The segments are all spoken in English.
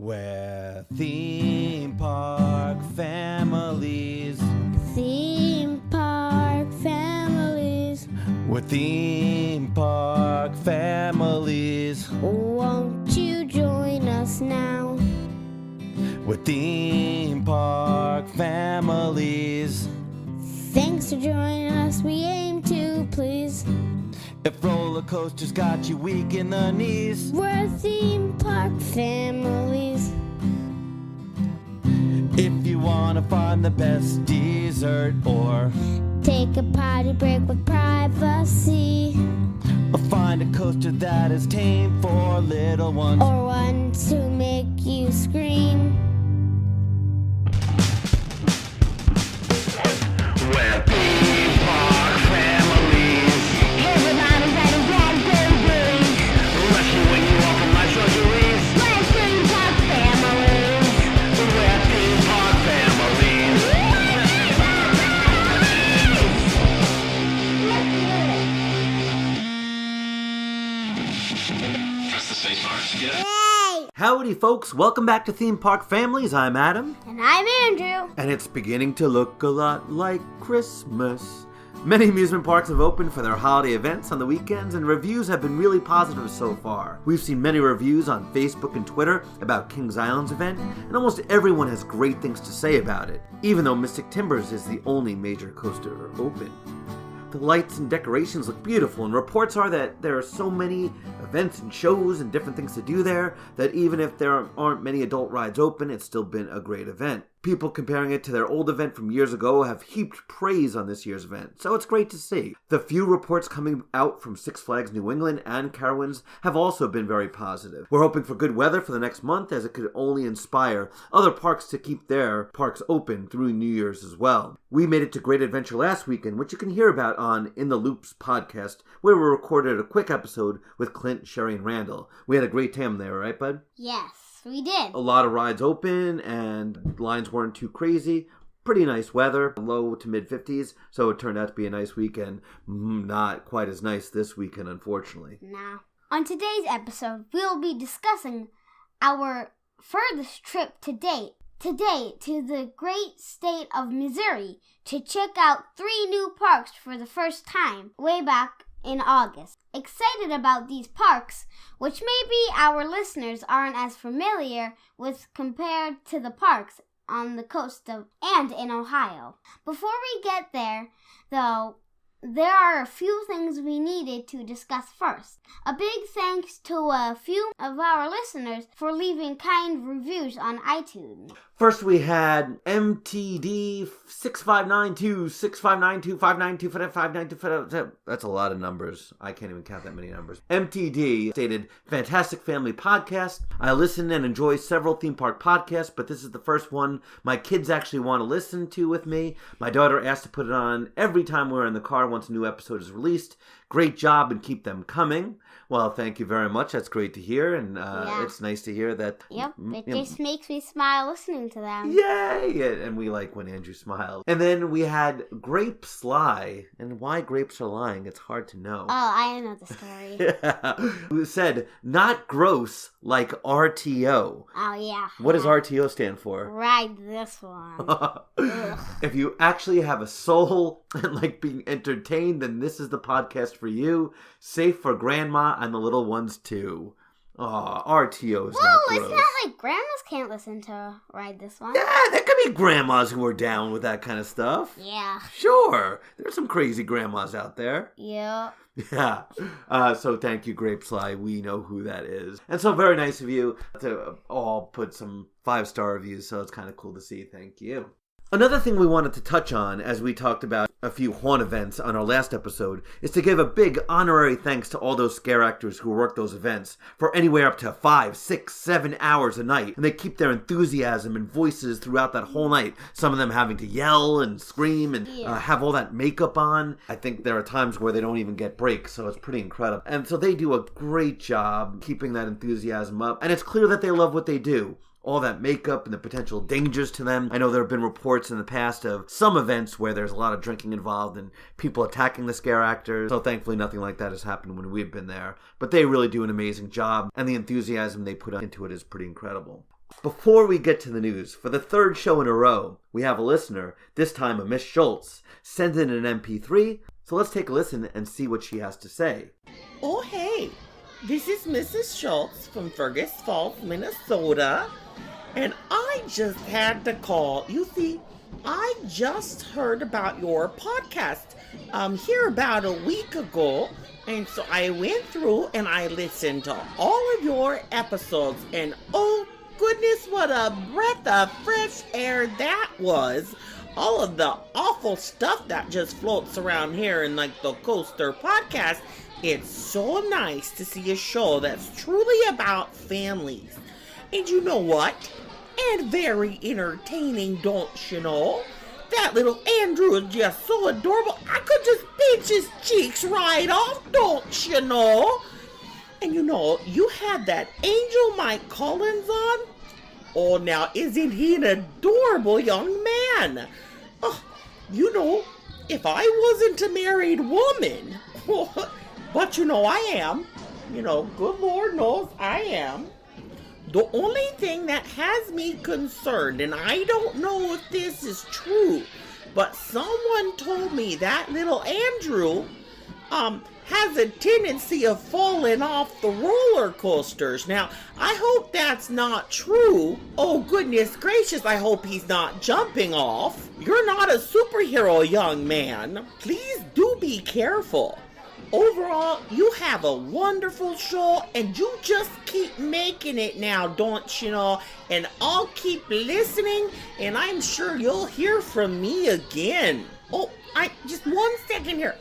We're theme park families. Theme park families. We're theme park families. Won't you join us now? We're theme park families. Thanks for joining us, we aim to please. If roller coasters got you weak in the knees, We're theme park families. if you wanna find the best dessert or Take a potty break with privacy, find a coaster that is tame for little ones, or one to make you scream. we're theme park families. Everybody's at a bad baby. Rescuing you all from life's luxuries. We're theme park families. We're theme park families. Press the space bar. Yeah. Yay! Howdy folks, welcome back to Theme Park Families. I'm Adam, And I'm Andrew. and it's beginning to look a lot like Christmas. Many amusement parks have opened for their holiday events on the weekends, and reviews have been really positive so far. We've seen many reviews on Facebook and Twitter about Kings Island's event, and almost everyone has great things to say about it, even though Mystic Timbers is the only major coaster open. The lights and decorations look beautiful, and reports are that there are so many events and shows and different things to do there that even if there aren't many adult rides open, it's still been a great event. People comparing it to their old event from years ago have heaped praise on this year's event, so it's great to see. The few reports coming out from Six Flags New England and Carowinds have also been very positive. We're hoping for good weather for the next month, as it could only inspire other parks to keep their parks open through New Year's as well. We made it to Great Adventure last weekend, which you can hear about on In the Loops podcast, where we recorded a quick episode with Clint, Sherry, and Randall. We had a great time there, right, bud? Yes, we did. A lot of rides open, and lines weren't too crazy. Pretty nice weather, low to mid 50s, so it turned out to be a nice weekend. Not quite as nice this weekend, unfortunately. Nah. On today's episode, we'll be discussing our furthest trip to date. Today, to the great state of Missouri to check out 3 new parks for the first time, way back in August. Excited about these parks, which maybe our listeners aren't as familiar with compared to the parks on the coast of and in Ohio. Before we get there, though, there are a few things we needed to discuss first. A big thanks to a few of our listeners for leaving kind reviews on iTunes. First, we had MTD 6592 6592 592. That's a lot of numbers. I can't even count that many numbers. MTD stated, "Fantastic family podcast. I listen and enjoy several theme park podcasts, but this is the first one my kids actually want to listen to with me. My daughter asked to put it on every time we're in the car once a new episode is released. Great job and keep them coming." Well, thank you very much. That's great to hear, and it's nice to hear that. Yep, it just makes me smile listening to them. Yay! And we like when Andrew smiles. And then we had Grape Sly, and why grapes are lying, it's hard to know. Oh, I know the story. Who said, "Not gross like RTO." Oh, yeah. What does RTO stand for? Ride this one. Ugh. If you actually have a soul and like being entertained, then this is the podcast for you. Safe for grandma and the little ones too. Aw, RTO is not gross. It's not like grandmas can't listen to Ride This One. Yeah, there could be grandmas who are down with that kind of stuff. Yeah. Sure. There's some crazy grandmas out there. Yeah. Yeah. So thank you, Grape Sly. We know who that is. And so very nice of you to all put some 5-star reviews, so it's kind of cool to see. Thank you. Another thing we wanted to touch on, as we talked about a few haunt events on our last episode, is to give a big honorary thanks to all those scare actors who work those events for anywhere up to 5, 6, 7 hours a night. And they keep their enthusiasm and voices throughout that whole night. Some of them having to yell and scream and have all that makeup on. I think there are times where they don't even get breaks, so it's pretty incredible. And so they do a great job keeping that enthusiasm up. And it's clear that they love what they do. All that makeup and the potential dangers to them. I know there have been reports in the past of some events where there's a lot of drinking involved and people attacking the scare actors. So thankfully nothing like that has happened when we've been there. But they really do an amazing job, and the enthusiasm they put into it is pretty incredible. Before we get to the news, for the third show in a row, we have a listener, this time a Miss Schultz, send in an MP3, so let's take a listen and see what she has to say. Oh, hey, this is Mrs. Schultz from Fergus Falls, Minnesota, and I just had to call. You see, I just heard about your podcast here about a week ago, and so I went through and I listened to all of your episodes, and oh goodness, what a breath of fresh air that was. All of the awful stuff that just floats around here in like the Coaster podcast. It's so nice to see a show that's truly about families. And you know what? And very entertaining, don't you know? That little Andrew is just so adorable. I could just pinch his cheeks right off, don't you know? And you know, you had that Angel Mike Collins on. Oh, now isn't he an adorable young man? Oh, you know, if I wasn't a married woman, but you know I am. You know, good Lord knows I am. The only thing that has me concerned, and I don't know if this is true, but someone told me that little Andrew has a tendency of falling off the roller coasters. Now, I hope that's not true. Oh, goodness gracious, I hope he's not jumping off. You're not a superhero, young man. Please do be careful. Overall, you have a wonderful show, and you just keep making it now, don't you know? And I'll keep listening, and I'm sure you'll hear from me again. Oh, just 1 second here.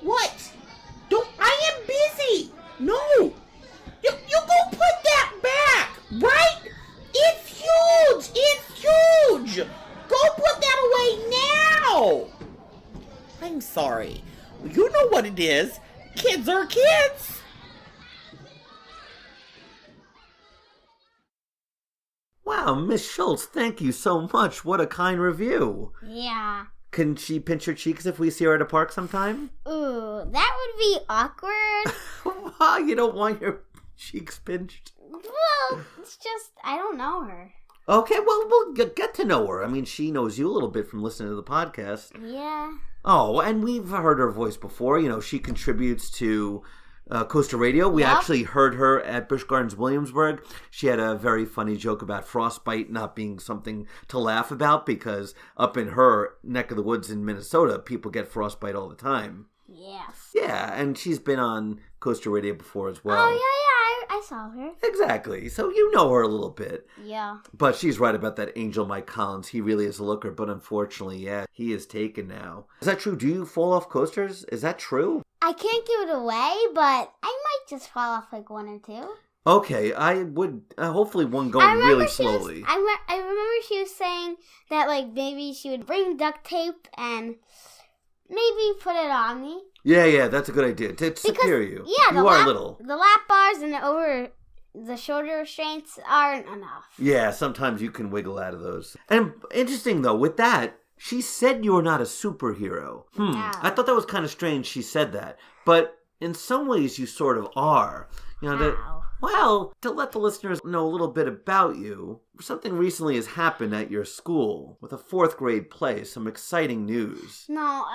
What? I am busy. No. You go put that back, right? It's huge. It's huge. Go put that away now. I'm sorry. You know what it is. Kids are kids. Wow, Miss Schultz, thank you so much. What a kind review. Yeah. Can she pinch her cheeks if we see her at a park sometime? Ooh, that would be awkward. Why? You don't want your cheeks pinched? Well, it's just, I don't know her. Okay, well, we'll get to know her. I mean, she knows you a little bit from listening to the podcast. Yeah. Oh, and we've heard her voice before. You know, she contributes to Coaster Radio. We actually heard her at Busch Gardens Williamsburg. She had a very funny joke about frostbite not being something to laugh about because up in her neck of the woods in Minnesota, people get frostbite all the time. Yes. Yeah, and she's been on Coaster Radio before as well. Oh, yeah, I saw her. Exactly. So you know her a little bit. Yeah. But she's right about that Angel Mike Collins. He really is a looker, but unfortunately, yeah, he is taken now. Is that true? Do you fall off coasters? Is that true? I can't give it away, but I might just fall off like 1 or 2. Okay, I would, hopefully one going really slowly. I remember she was saying that like maybe she would bring duct tape and maybe put it on me. Yeah, that's a good idea. To secure you. Yeah, you are little. The lap bars and the shoulder restraints aren't enough. Yeah, sometimes you can wiggle out of those. And interesting though, with that, she said you're not a superhero. Yeah. I thought that was kind of strange she said that. But in some ways you sort of are. You know, well, to let the listeners know a little bit about you, something recently has happened at your school with a 4th grade play. Some exciting news. No,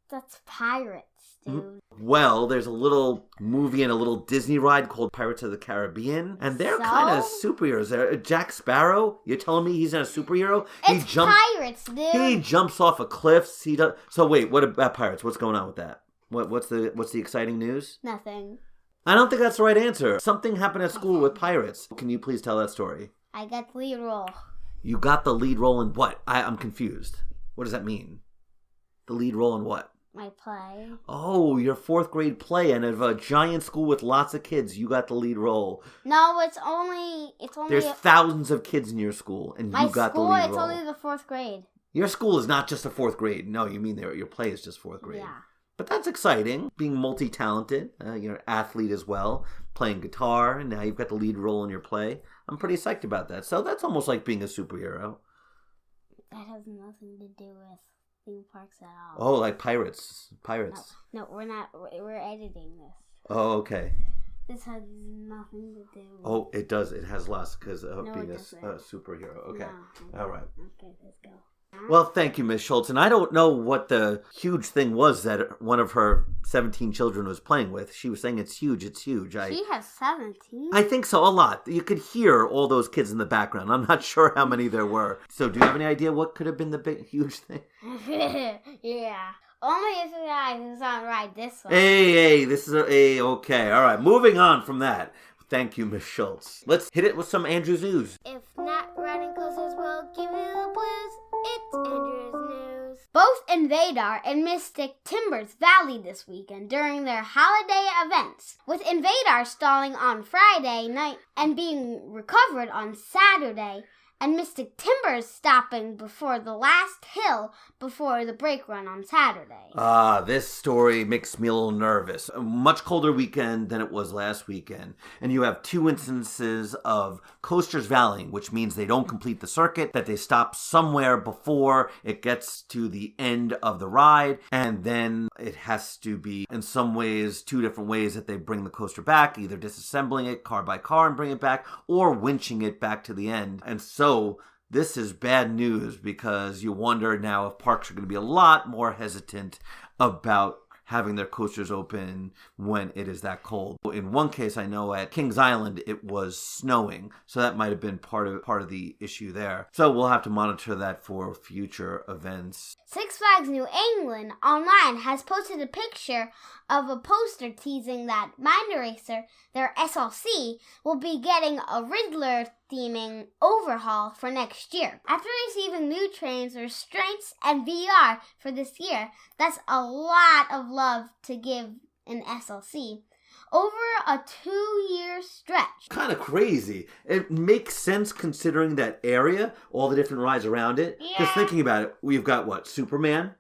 that's pirates, dude. Well, there's a little movie and a little Disney ride called Pirates of the Caribbean, and they're kind of superheroes. Jack Sparrow, you're telling me he's not a superhero? It's pirates, dude. He jumps off of cliffs. He does. So wait, what about pirates? What's going on with that? What's the exciting news? Nothing. I don't think that's the right answer. Something happened at school with pirates. Can you please tell that story? I got the lead role. You got the lead role in what? I'm confused. What does that mean? The lead role in what? My play. Oh, your 4th grade play, and of a giant school with lots of kids, you got the lead role. No, it's only. There's thousands of kids in your school, and you got the lead role. It's only the 4th grade. Your school is not just a 4th grade. No, you mean your play is just 4th grade. Yeah. But that's exciting, being multi-talented. You're an athlete as well, playing guitar, and now you've got the lead role in your play. I'm pretty psyched about that. So that's almost like being a superhero. That has nothing to do with theme parks at all. Oh, like pirates. No, we're not. We're editing this. Oh, okay. This has nothing to do with... Oh, it does. It has lots because of No, being it a doesn't. superhero. Okay. No. All right. Okay, let's go. Well, thank you, Miss Schultz. And I don't know what the huge thing was that one of her 17 children was playing with. She was saying it's huge, it's huge. She has 17? I think so, a lot. You could hear all those kids in the background. I'm not sure how many there were. So do you have any idea what could have been the big, huge thing? Yeah. Only if the guy who's on ride this one. Hey, this is okay. All right, moving on from that. Thank you, Miss Schultz. Let's hit it with some Andrew's news. If not riding closers will give you the blues, it's Andrew's news. Both InvadR and Mystic Timbers valleyed this weekend during their holiday events, with InvadR stalling on Friday night and being recovered on Saturday, and Mystic Timbers stopping before the last hill before the brake run on Saturday. This story makes me a little nervous. A much colder weekend than it was last weekend. And you have 2 instances of coasters valleying, which means they don't complete the circuit, that they stop somewhere before it gets to the end of the ride. And then it has to be, in some ways, 2 different ways that they bring the coaster back, either disassembling it car by car and bring it back, or winching it back to the end. And so this is bad news because you wonder now if parks are going to be a lot more hesitant about having their coasters open when it is that cold. In one case, I know at Kings Island, it was snowing, so that might have been part of the issue there. So we'll have to monitor that for future events. Six Flags New England online has posted a picture of a poster teasing that Mind Eraser, their SLC, will be getting a Riddler theming overhaul for next year. After receiving new trains, restraints, and VR for this year, that's a lot of love to give an SLC over a 2-year stretch. Kind of crazy. It makes sense considering that area, all the different rides around it. Because thinking about it, we've got what? Superman,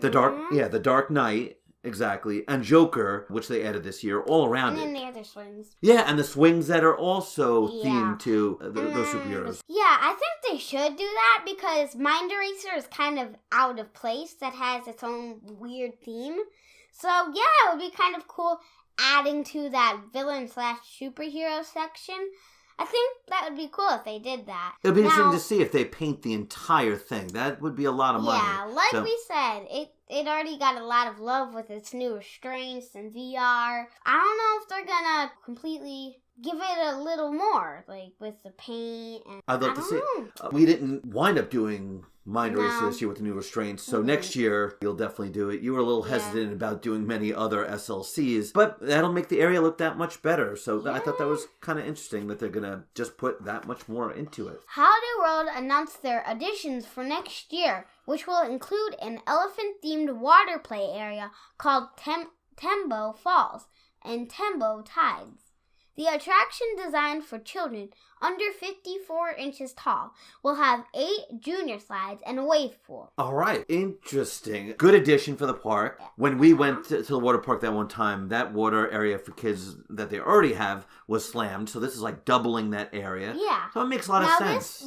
the Dark Knight. Exactly. And Joker, which they added this year, all around it. And then the other swings. Yeah, and the swings that are also themed to those superheroes. Yeah, I think they should do that because Mind Eraser is kind of out of place. That has its own weird theme. So, yeah, it would be kind of cool adding to that villain/superhero section. I think that would be cool if they did that. It would be interesting to see if they paint the entire thing. That would be a lot of money. Yeah, like we said, it already got a lot of love with its new restraints and VR. I don't know if they're gonna completely give it a little more, like with the paint and I'd love to see it. We didn't wind up doing Mind Eraser this year with the new restraints, so next year you'll definitely do it. You were a little hesitant about doing many other SLCs, but that'll make the area look that much better. So I thought that was kind of interesting that they're gonna just put that much more into it. Holiday World announced their additions for next year, which will include an elephant-themed water play area called Tembo Falls and Tembo Tides. The attraction, designed for children under 54 inches tall, will have 8 junior slides and a wave pool. All right. Interesting. Good addition for the park. When we went to the water park that one time, that water area for kids that they already have was slammed. So this is like doubling that area. Yeah. So it makes a lot of sense.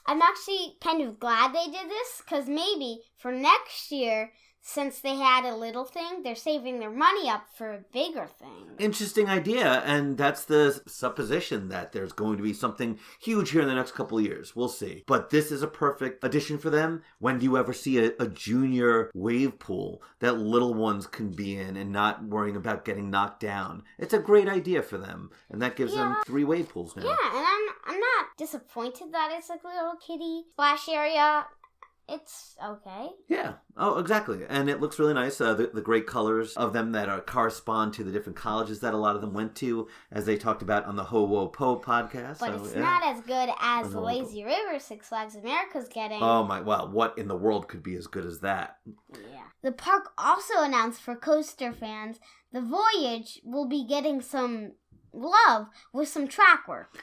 I'm actually kind of glad they did this because maybe for next year, since they had a little thing, they're saving their money up for a bigger thing. Interesting idea, and that's the supposition that there's going to be something huge here in the next couple of years. We'll see. But this is a perfect addition for them. When do you ever see a junior wave pool that little ones can be in and not worrying about getting knocked down? It's a great idea for them, and that gives them 3 wave pools now. Yeah, and I'm not disappointed that it's like a little kiddie splash area. It's okay. Yeah. Oh, exactly. And it looks really nice. The great colors of them that correspond to the different colleges that a lot of them went to, as they talked about on the Ho Wo Po podcast. But it's not as good as the Lazy River Six Flags America's getting. Oh my, wow. What in the world could be as good as that? Yeah. The park also announced for coaster fans, the Voyage will be getting some love with some track work.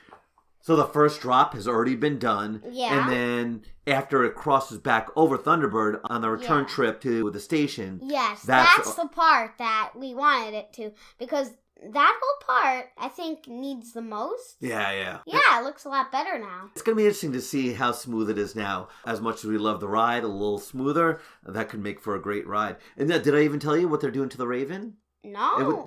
So the first drop has already been done. Yeah. And then after it crosses back over Thunderbird on the return trip to the station. Yes, that's the part that we wanted it to. Because that whole part, I think, needs the most. Yeah. Yeah, it looks a lot better now. It's going to be interesting to see how smooth it is now. As much as we love the ride, a little smoother, that could make for a great ride. And did I even tell you what they're doing to the Raven? No.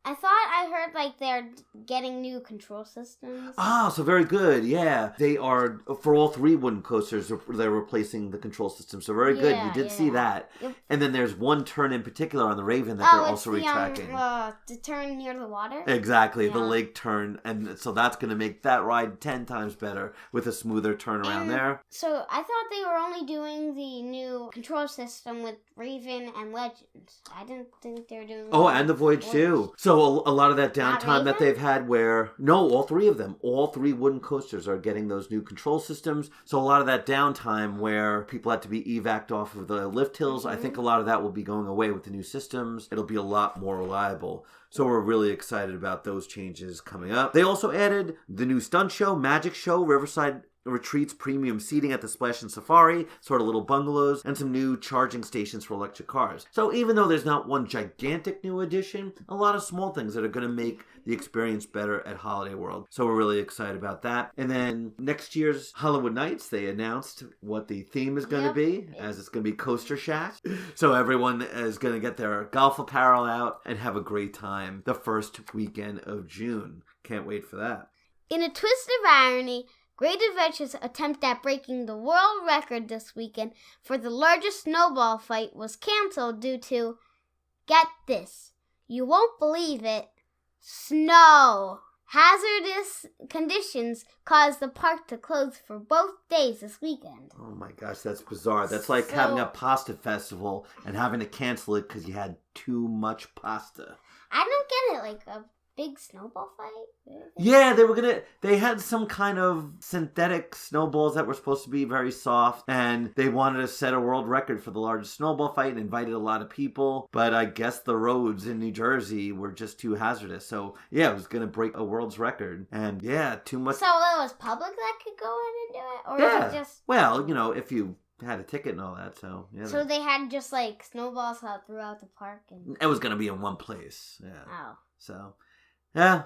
I thought I heard like they're getting new control systems. Ah, so very good. Yeah, they are for all 3 wooden coasters. They're replacing the control system. So very good. You did see that. Yep. And then there's one turn in particular on the Raven that they're also retracting. The turn near the water. Exactly, the lake turn, and so that's going to make that ride 10 times better with a smoother turn around there. So I thought they were only doing the new control system with Raven and Legends. I didn't think they were doing. And the Voyage too. So a lot of that downtime that they've had where... No, all 3 of them. All 3 wooden coasters are getting those new control systems. So a lot of that downtime where people had to be evac'd off of the lift hills, I think a lot of that will be going away with the new systems. It'll be a lot more reliable. So we're really excited about those changes coming up. They also added the new stunt show, Magic Show, Riverside Retreats premium seating at the Splash and Safari, sort of little bungalows, and some new charging stations for electric cars. So even though there's not one gigantic new addition, a lot of small things that are going to make the experience better at Holiday World. So we're really excited about that. And then next year's Hollywood Nights, they announced what the theme is going to be, as it's going to be Coaster Shack. So everyone is going to get their golf apparel out and have a great time the first weekend of June. Can't wait for that. In a twist of irony, Great Adventure's attempt at breaking the world record this weekend for the largest snowball fight was canceled due to, get this, you won't believe it, snow. Hazardous conditions caused the park to close for both days this weekend. Oh my gosh, that's bizarre. That's like having a pasta festival and having to cancel it because you had too much pasta. I don't get it, like a big snowball fight? Yeah, they had some kind of synthetic snowballs that were supposed to be very soft, and they wanted to set a world record for the largest snowball fight and invited a lot of people, but I guess the roads in New Jersey were just too hazardous, so yeah, it was going to break a world's record, and yeah, too much. So it was public that could go in and do it? Or was it just... Well, if you had a ticket and all that, so yeah. So they had just like snowballs out throughout the park? And it was going to be in one place, yeah. Oh. So... yeah,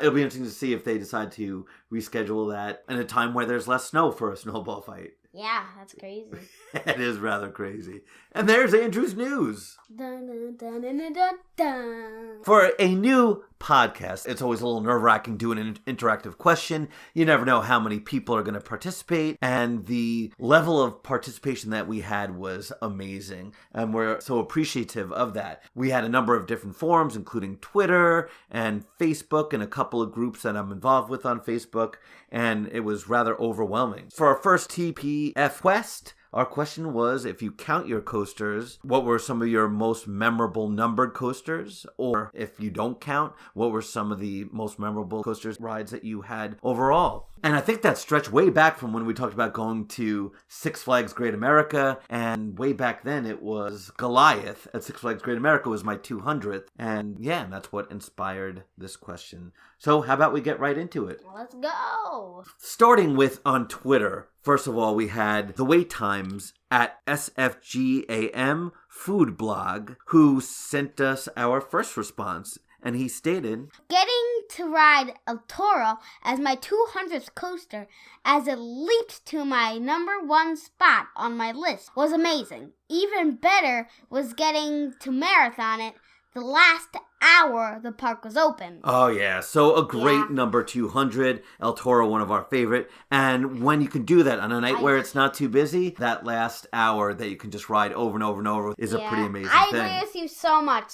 it'll be interesting to see if they decide to reschedule that in a time where there's less snow for a snowball fight. Yeah, that's crazy. It is rather crazy. And there's Andrew's news. Dun, dun, dun, dun, dun, dun. For a new podcast, it's always a little nerve-wracking doing an interactive question. You never know how many people are going to participate, and the level of participation that we had was amazing, and we're so appreciative of that. We had a number of different forums, including Twitter and Facebook, and a couple of groups that I'm involved with on Facebook, and it was rather overwhelming. For our first TPF Quest, our question was, if you count your coasters, what were some of your most memorable numbered coasters? Or if you don't count, what were some of the most memorable coasters rides that you had overall? And I think that stretched way back from when we talked about going to Six Flags Great America. And way back then it was Goliath at Six Flags Great America was my 200th. And yeah, that's what inspired this question. So how about we get right into it? Let's go! Starting with on Twitter. First of all, we had the wait times at SFGAM Food Blog, who sent us our first response. And he stated, getting to ride El Toro as my 200th coaster as it leaped to my number 1 spot on my list was amazing. Even better was getting to marathon it the last hour the park was open. Oh yeah, so a great number 200, El Toro, one of our favorite. And when you can do that on a night where it's not too busy, that last hour that you can just ride over and over and over is a pretty amazing thing. I agree with you so much.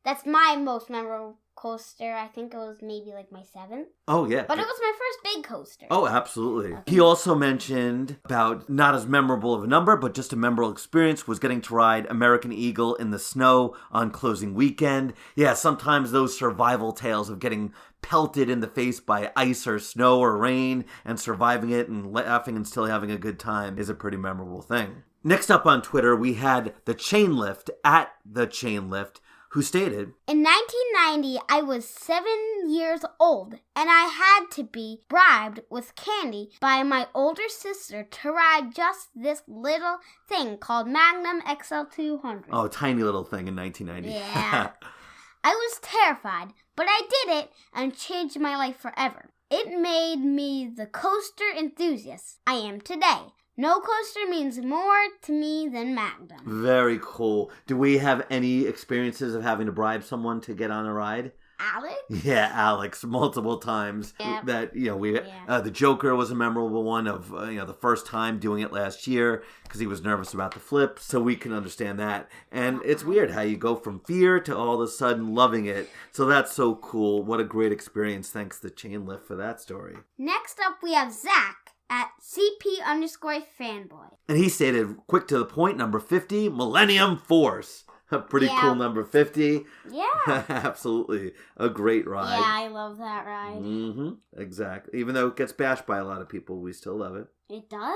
That's my most memorable coaster. I think it was maybe like my 7th. Oh, yeah. But it was my first big coaster. Oh, absolutely. Okay. He also mentioned about not as memorable of a number, but just a memorable experience was getting to ride American Eagle in the snow on closing weekend. Yeah, sometimes those survival tales of getting pelted in the face by ice or snow or rain and surviving it and laughing and still having a good time is a pretty memorable thing. Next up on Twitter, we had the Chain Lift at the Chain Lift, who stated, in 1990, I was 7 years old, and I had to be bribed with candy by my older sister to ride just this little thing called Magnum XL200. Oh, tiny little thing in 1990. Yeah. I was terrified, but I did it and changed my life forever. It made me the coaster enthusiast I am today. No coaster means more to me than Magnum. Very cool. Do we have any experiences of having to bribe someone to get on a ride? Alex? Yeah, Alex, multiple times. Yep. That, Yeah. The Joker was a memorable one of, the first time doing it last year because he was nervous about the flip, so we can understand that. And it's weird how you go from fear to all of a sudden loving it. So that's so cool. What a great experience. Thanks to Chain Lift for that story. Next up, we have Zach at CP_fanboy. And he stated, quick to the point, number 50, Millennium Force. A pretty cool number 50. Yeah. Absolutely. A great ride. Yeah, I love that ride. Exactly. Even though it gets bashed by a lot of people, we still love it. It does?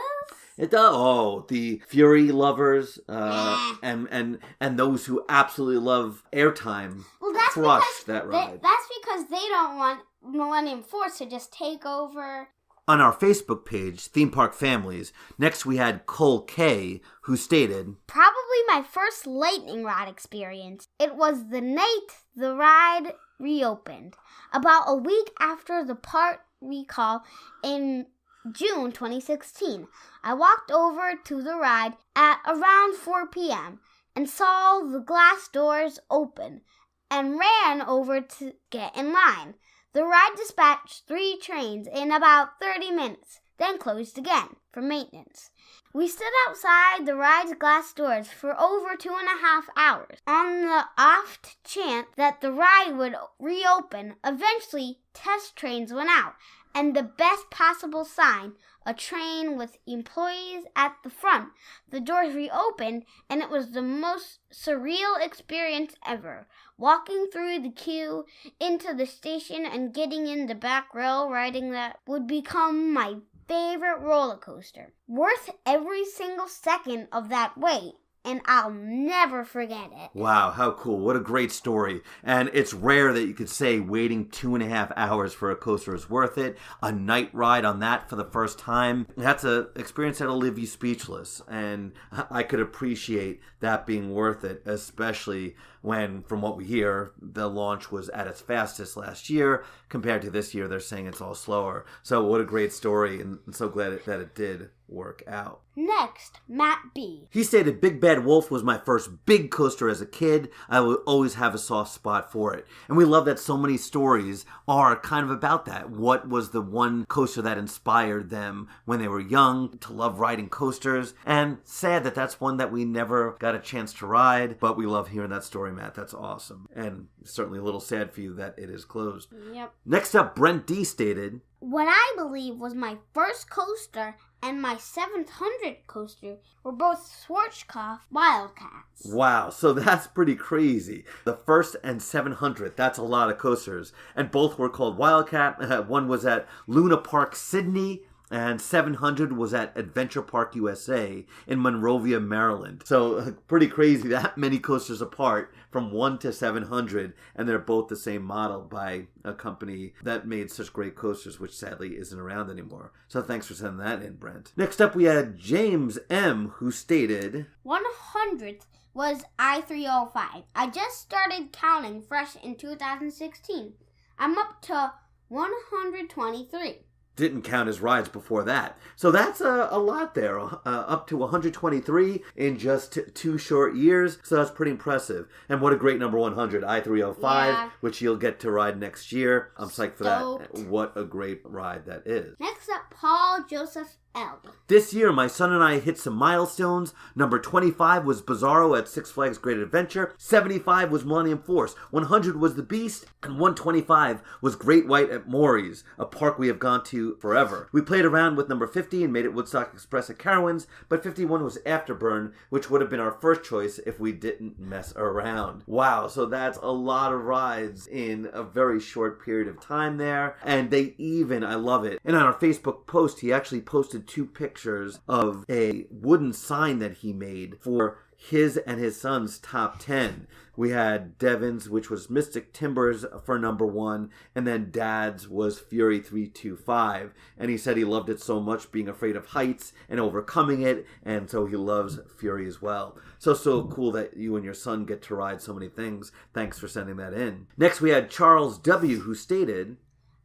It does. Oh, the Fury lovers and those who absolutely love airtime crush that ride. That's because they don't want Millennium Force to just take over. On our Facebook page, Theme Park Families, next we had Cole K, who stated, Probably my first lightning rod experience. It was the night the ride reopened, about a week after the park recall in June 2016. I walked over to the ride at around 4 p.m. and saw the glass doors open and ran over to get in line. The ride dispatched 3 trains in about 30 minutes, then closed again for maintenance. We stood outside the ride's glass doors for over 2.5 hours. On the off chance that the ride would reopen, eventually test trains went out, and the best possible sign, a train with employees at the front. The doors reopened, and it was the most surreal experience ever. Walking through the queue into the station and getting in the back row, riding that would become my favorite roller coaster. Worth every single second of that wait, and I'll never forget it. Wow, how cool. What a great story. And it's rare that you could say waiting 2.5 hours for a coaster is worth it. A night ride on that for the first time. That's an experience that'll leave you speechless. And I could appreciate that being worth it, especially when, from what we hear, the launch was at its fastest last year. Compared to this year, they're saying it's all slower. So what a great story, and I'm so glad that it did work out. Next, Matt B. He stated, Big Bad Wolf was my first big coaster as a kid. I will always have a soft spot for it. And we love that so many stories are kind of about that. What was the one coaster that inspired them when they were young to love riding coasters? And sad that that's one that we never got a chance to ride, but we love hearing that story, Matt. That's awesome. And certainly a little sad for you that it is closed. Yep. Next up, Brent D stated, What I believe was my first coaster and my 700 coaster were both Schwarzkopf Wildcats. Wow, so that's pretty crazy. The first and 700, that's a lot of coasters. And both were called Wildcat. One was at Luna Park, Sydney, and 700 was at Adventure Park USA in Monrovia, Maryland. So pretty crazy, that many coasters apart from 1 to 700, and they're both the same model by a company that made such great coasters, which sadly isn't around anymore. So thanks for sending that in, Brent. Next up, we had James M., who stated, 100th was I-305. I just started counting fresh in 2016. I'm up to 123. Didn't count his rides before that. So that's a lot there, up to 123 in just 2 short years. So that's pretty impressive. And what a great number 100, I-305, Yeah. which you'll get to ride next year. I'm psyched for Stoked. that. What a great ride that is. Next up, Paul Joseph L. This year, my son and I hit some milestones. Number 25 was Bizarro at Six Flags Great Adventure. 75 was Millennium Force. 100 was The Beast. And 125 was Great White at Maury's, a park we have gone to forever. We played around with number 50 and made it Woodstock Express at Carowinds, but 51 was Afterburn, which would have been our first choice if we didn't mess around. Wow, so that's a lot of rides in a very short period of time there. And they even, I love it. And on our Facebook post, he actually posted 2 pictures of a wooden sign that he made for his and his son's top 10. We had Devin's, which was Mystic Timbers for number 1, and then Dad's was Fury 325. And he said he loved it so much, being afraid of heights and overcoming it, and so he loves Fury as well. So cool that you and your son get to ride so many things. Thanks for sending that in. Next we had Charles W., who stated,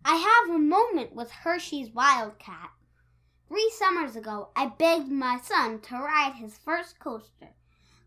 I have a moment with Hershey's Wildcat. 3 summers ago, I begged my son to ride his first coaster.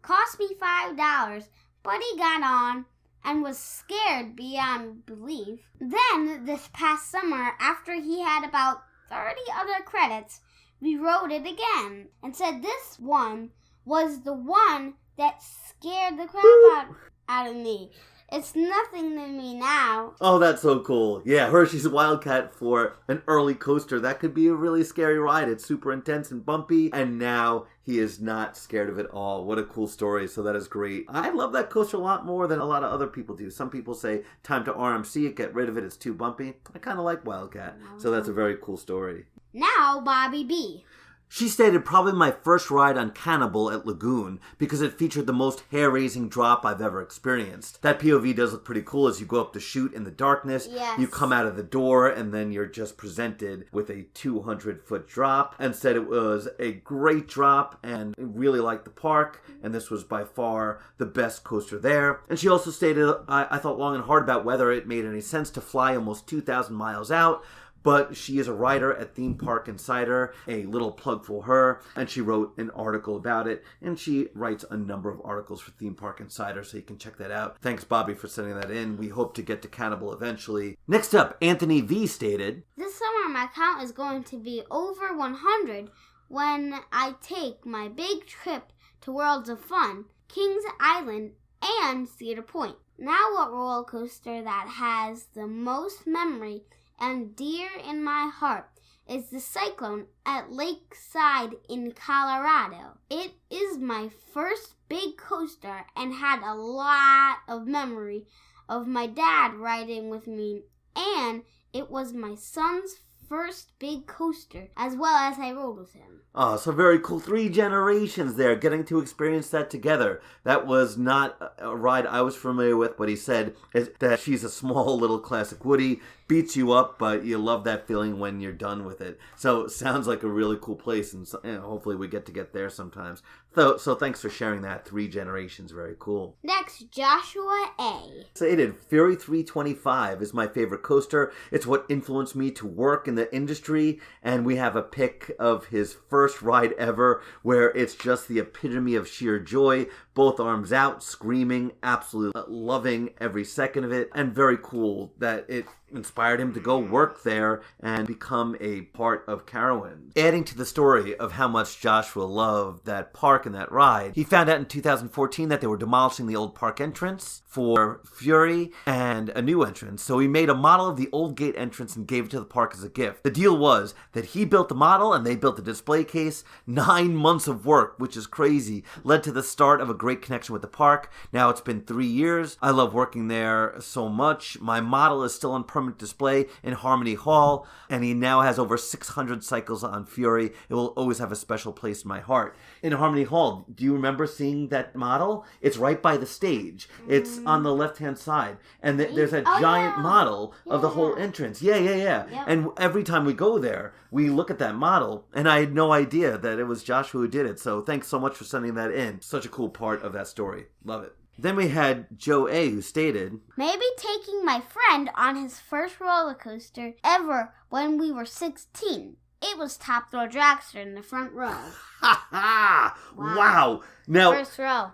Cost me $5, but he got on and was scared beyond belief. Then, this past summer, after he had about 30 other credits, we rode it again and said this one was the one that scared the crap out of me. It's nothing to me now. Oh, that's so cool. Yeah, Hershey's Wildcat for an early coaster. That could be a really scary ride. It's super intense and bumpy, and now he is not scared of it all. What a cool story. So that is great. I love that coaster a lot more than a lot of other people do. Some people say, time to RMC it, get rid of it, it's too bumpy. I kind of like Wildcat. So that's a very cool story. Now, Bobby B. She stated probably my first ride on Cannibal at Lagoon because it featured the most hair-raising drop I've ever experienced. That POV does look pretty cool as you go up the chute in the darkness. Yes. You come out of the door and then you're just presented with a 200-foot drop, and said it was a great drop and really liked the park, and this was by far the best coaster there. And she also stated, I thought long and hard about whether it made any sense to fly almost 2,000 miles out, but she is a writer at Theme Park Insider, a little plug for her, and she wrote an article about it, and she writes a number of articles for Theme Park Insider, so you can check that out. Thanks, Bobby, for sending that in. We hope to get to Cannibal eventually. Next up, Anthony V stated, This summer my count is going to be over 100 when I take my big trip to Worlds of Fun, Kings Island, and Cedar Point. Now what roller coaster that has the most memory and dear in my heart is the Cyclone at Lakeside in Colorado. It is my first big coaster and had a lot of memory of my dad riding with me, and it was my son's first big coaster as well as I rode with him. Oh, so very cool. 3 generations there, getting to experience that together. That was not a ride I was familiar with, but he said that she's a small little classic Woody, beats you up, but you love that feeling when you're done with it. So it sounds like a really cool place, and hopefully we get there sometimes. So thanks for sharing that. 3 generations, very cool. Next, Joshua A. Stated, Fury 325 is my favorite coaster. It's what influenced me to work in the industry, and we have a pic of his first ride ever where it's just the epitome of sheer joy, both arms out, screaming, absolutely loving every second of it, and very cool that it inspired him to go work there and become a part of Carowinds. Adding to the story of how much Joshua loved that park and that ride, he found out in 2014 that they were demolishing the old park entrance for Fury and a new entrance, so he made a model of the old gate entrance and gave it to the park as a gift. The deal was that he built the model and they built the display case. 9 months of work, which is crazy, led to the start of a great connection with the park. Now it's been 3 years. I love working there so much. My model is still on permanent display in Harmony Hall, and he now has over 600 cycles on Fury. It will always have a special place in my heart. In Harmony Hall, do you remember seeing that model? It's right by the stage. It's on the left-hand side, and there's a giant model of the whole entrance. Yeah. Yep. And every time we go there, we look at that model, and I had no idea that it was Joshua who did it, so thanks so much for sending that in. Such a cool part of that story. Love it. Then we had Joe A, who stated, Maybe taking my friend on his first roller coaster ever when we were 16. It was Top Thrill Dragster in the front row. Ha ha! Wow. Now, First row.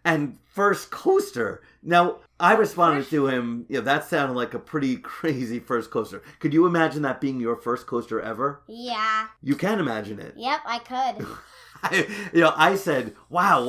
and first coaster. Now, I responded to him, that sounded like a pretty crazy first coaster. Could you imagine that being your first coaster ever? Yeah. You can imagine it. Yep, I could. I said, wow,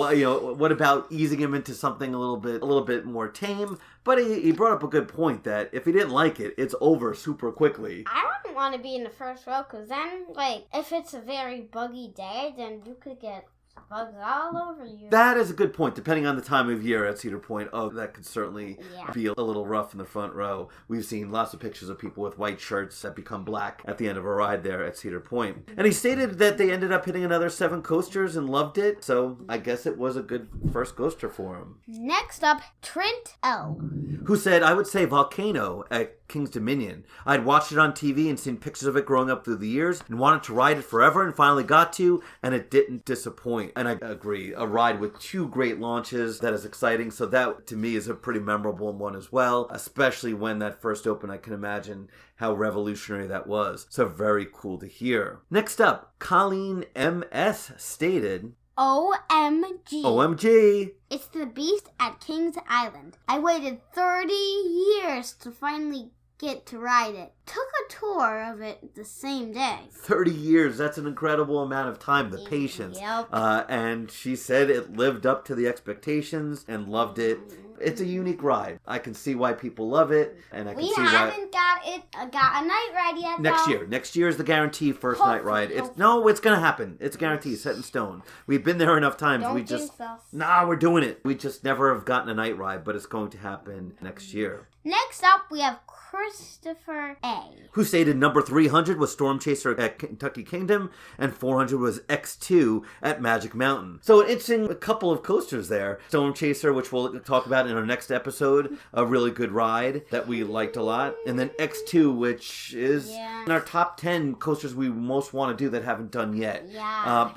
what about easing him into something a little bit more tame? But he brought up a good point that if he didn't like it, it's over super quickly. I wouldn't want to be in the first row because then, if it's a very buggy day, then you could get bugs all over you. That is a good point. Depending on the time of year at Cedar Point, that could certainly be a little rough in the front row. We've seen lots of pictures of people with white shirts that become black at the end of a ride there at Cedar Point. And he stated that they ended up hitting another 7 coasters and loved it, so I guess it was a good first coaster for him. Next up, Trent L, who said, I would say Volcano at King's Dominion. I'd watched it on TV and seen pictures of it growing up through the years and wanted to ride it forever and finally got to, and it didn't disappoint. and I agree. A ride with 2 great launches, that is exciting. So that, to me, is a pretty memorable one as well, especially when that first opened. I can imagine how revolutionary that was. So very cool to hear. Next up, Colleen M.S. stated, OMG. OMG. It's the Beast at Kings Island. I waited 30 years to finally get to ride it. Took a tour of it the same day. 30 years, that's an incredible amount of time, the patience. Yep. And she said it lived up to the expectations and loved it. It's a unique ride. I can see why people love it, and I can We see haven't got a night ride yet, Next though. year. Next year is the guarantee first Hopefully, night ride. It's hopefully. it's gonna happen. It's a guarantee, set in stone. We've been there enough times. Don't we jinx just us. we're doing it. We just never have gotten a night ride, but it's going to happen next year. Next up, we have Christopher A. Who stated number 300 was Storm Chaser at Kentucky Kingdom, and 400 was X2 at Magic Mountain. So an interesting couple of coasters there. Storm Chaser, which we'll talk about in our next episode, a really good ride that we liked a lot. And then X2, which is in our top 10 coasters we most want to do that haven't done yet.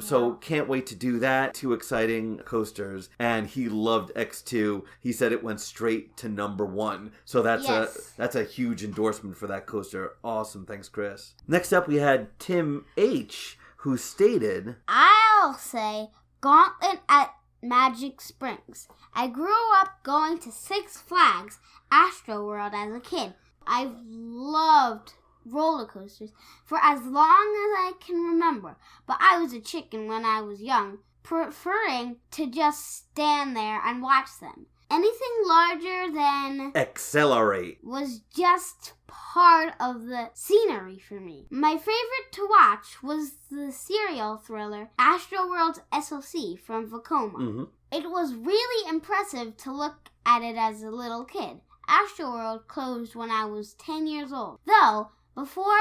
So can't wait to do that. 2 exciting coasters. And he loved X2. He said it went straight to number 1. So that's a huge endorsement for that coaster. Awesome. Thanks, Chris. Next up, we had Tim H., who stated, I'll say Gauntlet at Magic Springs. I grew up going to Six Flags Astro World as a kid. I've loved roller coasters for as long as I can remember, but I was a chicken when I was young, preferring to just stand there and watch them. Anything larger than Accelerate was just part of the scenery for me. My favorite to watch was the serial thriller Astroworld's SOC from Vekoma. Mm-hmm. It was really impressive to look at it as a little kid. Astroworld closed when I was 10 years old, though before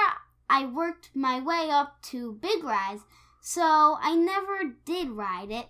I worked my way up to Big Rise, so I never did ride it.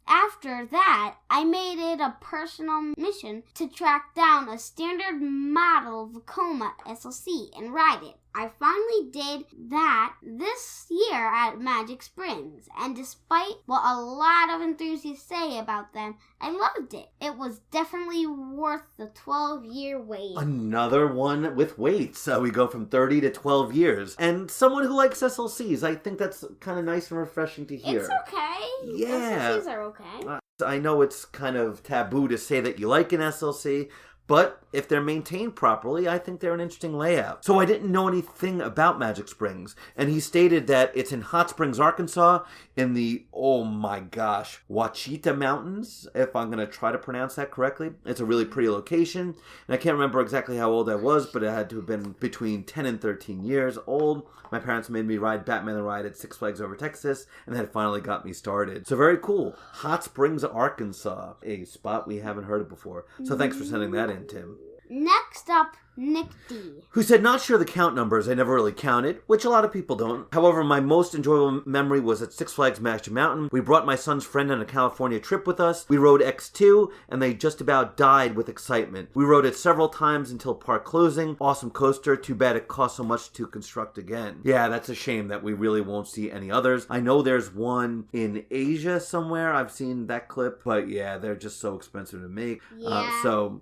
After that, I made it a personal mission to track down a standard model Vekoma SLC and ride it. I finally did that this year at Magic Springs, and despite what a lot of enthusiasts say about them, I loved it. It was definitely worth the 12-year wait. Another one with waits. We go from 30 to 12 years. And someone who likes SLCs, I think that's kind of nice and refreshing to hear. It's okay. Yeah. SLCs are okay. I know it's kind of taboo to say that you like an SLC, but if they're maintained properly, I think they're an interesting layout. So I didn't know anything about Magic Springs, and he stated that it's in Hot Springs, Arkansas, in the, Ouachita Mountains, if I'm going to try to pronounce that correctly. It's a really pretty location, and I can't remember exactly how old I was, but it had to have been between 10 and 13 years old. My parents made me ride Batman the Ride at Six Flags Over Texas, and that finally got me started. So very cool. Hot Springs, Arkansas, a spot we haven't heard of before. So thanks for sending that in, Tim. Next up, Nick D. Who said, not sure the count numbers, I never really counted, which a lot of people don't. However, my most enjoyable memory was at Six Flags Magic Mountain. We brought my son's friend on a California trip with us. We rode X2, and they just about died with excitement. We rode it several times until park closing. Awesome coaster, too bad it cost so much to construct again. Yeah, that's a shame that we really won't see any others. I know there's one in Asia somewhere. I've seen that clip, but yeah, they're just so expensive to make. X2.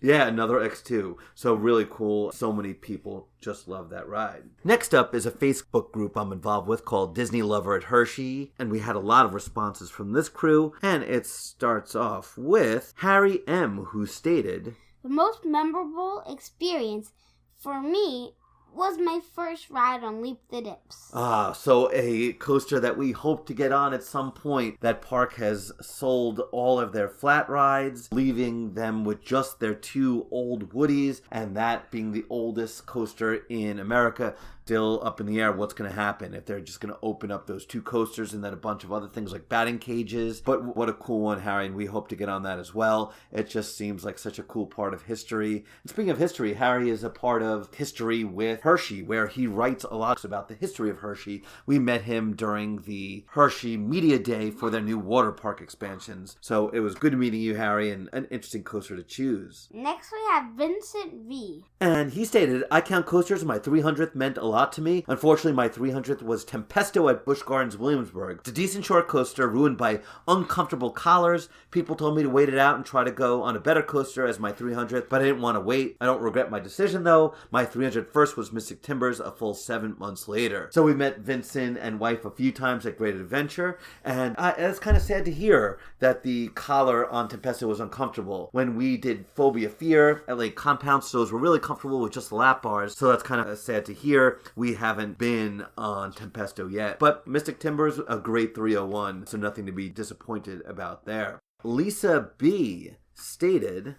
Yeah, another X2. So really cool. So many people just love that ride. Next up is a Facebook group I'm involved with called Disney Lover at Hershey. And we had a lot of responses from this crew. And it starts off with Harry M., who stated, the most memorable experience for me was my first ride on Leap the Dips. So a coaster that we hope to get on at some point. That park has sold all of their flat rides, leaving them with just their 2 old Woodies, and that being the oldest coaster in America. Still up in the air what's going to happen, if they're just going to open up those 2 coasters and then a bunch of other things like batting cages. But what a cool one, Harry, and we hope to get on that as well. It just seems like such a cool part of history. And speaking of history, Harry is a part of history with Hershey, where he writes a lot about the history of Hershey. We met him during the Hershey Media Day for their new water park expansions. So it was good meeting you, Harry, and an interesting coaster to choose. Next we have Vincent V. And he stated, I count coasters, my 300th meant a lot to me. Unfortunately, my 300th was Tempesto at Busch Gardens, Williamsburg. It's a decent short coaster, ruined by uncomfortable collars. People told me to wait it out and try to go on a better coaster as my 300th, but I didn't want to wait. I don't regret my decision, though. My 301st was Mystic Timbers a full 7 months later. So we met Vincent and wife a few times at Great Adventure, and it's kind of sad to hear that the collar on Tempesto was uncomfortable. When we did Phobia Fear at Lake Compounce, those were really comfortable with just the lap bars, so that's kind of sad to hear. We haven't been on Tempesto yet, but Mystic Timbers, a great 301, so nothing to be disappointed about there. Lisa B. stated,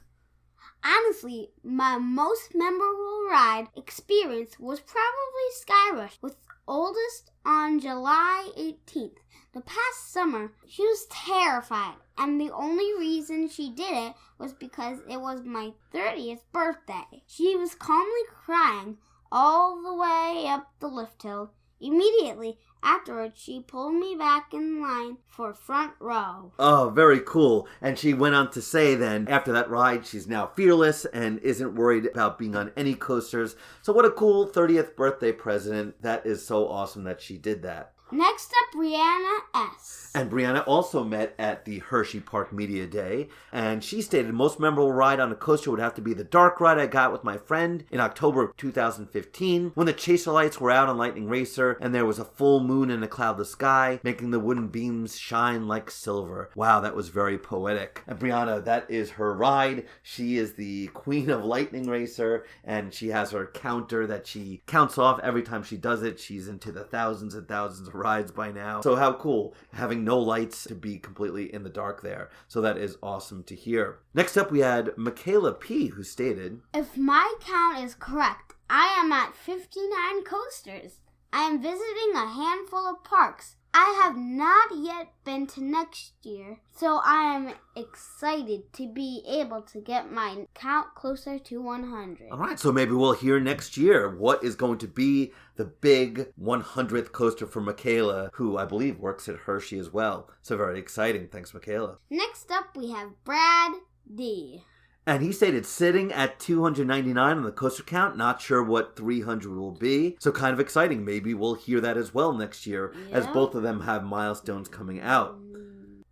Honestly, my most memorable ride experience was probably Skyrush, with oldest on July 18th. The past summer, she was terrified, and the only reason she did it was because it was my 30th birthday. She was calmly crying all the way up the lift hill. Immediately afterwards, she pulled me back in line for front row. Oh, very cool. And she went on to say then, after that ride, she's now fearless and isn't worried about being on any coasters. So what a cool 30th birthday present. That is so awesome that she did that. Next up, Brianna S. And Brianna also met at the Hershey Park Media Day, and she stated, most memorable ride on a coaster would have to be the dark ride I got with my friend in October of 2015, when the chaser lights were out on Lightning Racer, and there was a full moon in a cloudless sky, making the wooden beams shine like silver. Wow, that was very poetic. And Brianna, that is her ride. She is the queen of Lightning Racer, and she has her counter that she counts off every time she does it. She's into the thousands and thousands of rides by now. So how cool, having no lights to be completely in the dark there. So that is awesome to hear. Next up we had Michaela P, who stated, If my count is correct, I am at 59 coasters. I am visiting a handful of parks. I have not yet been to next year, so I am excited to be able to get my count closer to 100. all right, so maybe we'll hear next year what is going to be the big 100th coaster for Michaela, who I believe works at Hershey as well. So very exciting. Thanks, Michaela. Next up, we have Brad D. And he stated, sitting at 299 on the coaster count, not sure what 300 will be. So kind of exciting. Maybe we'll hear that as well next year, as both of them have milestones coming out.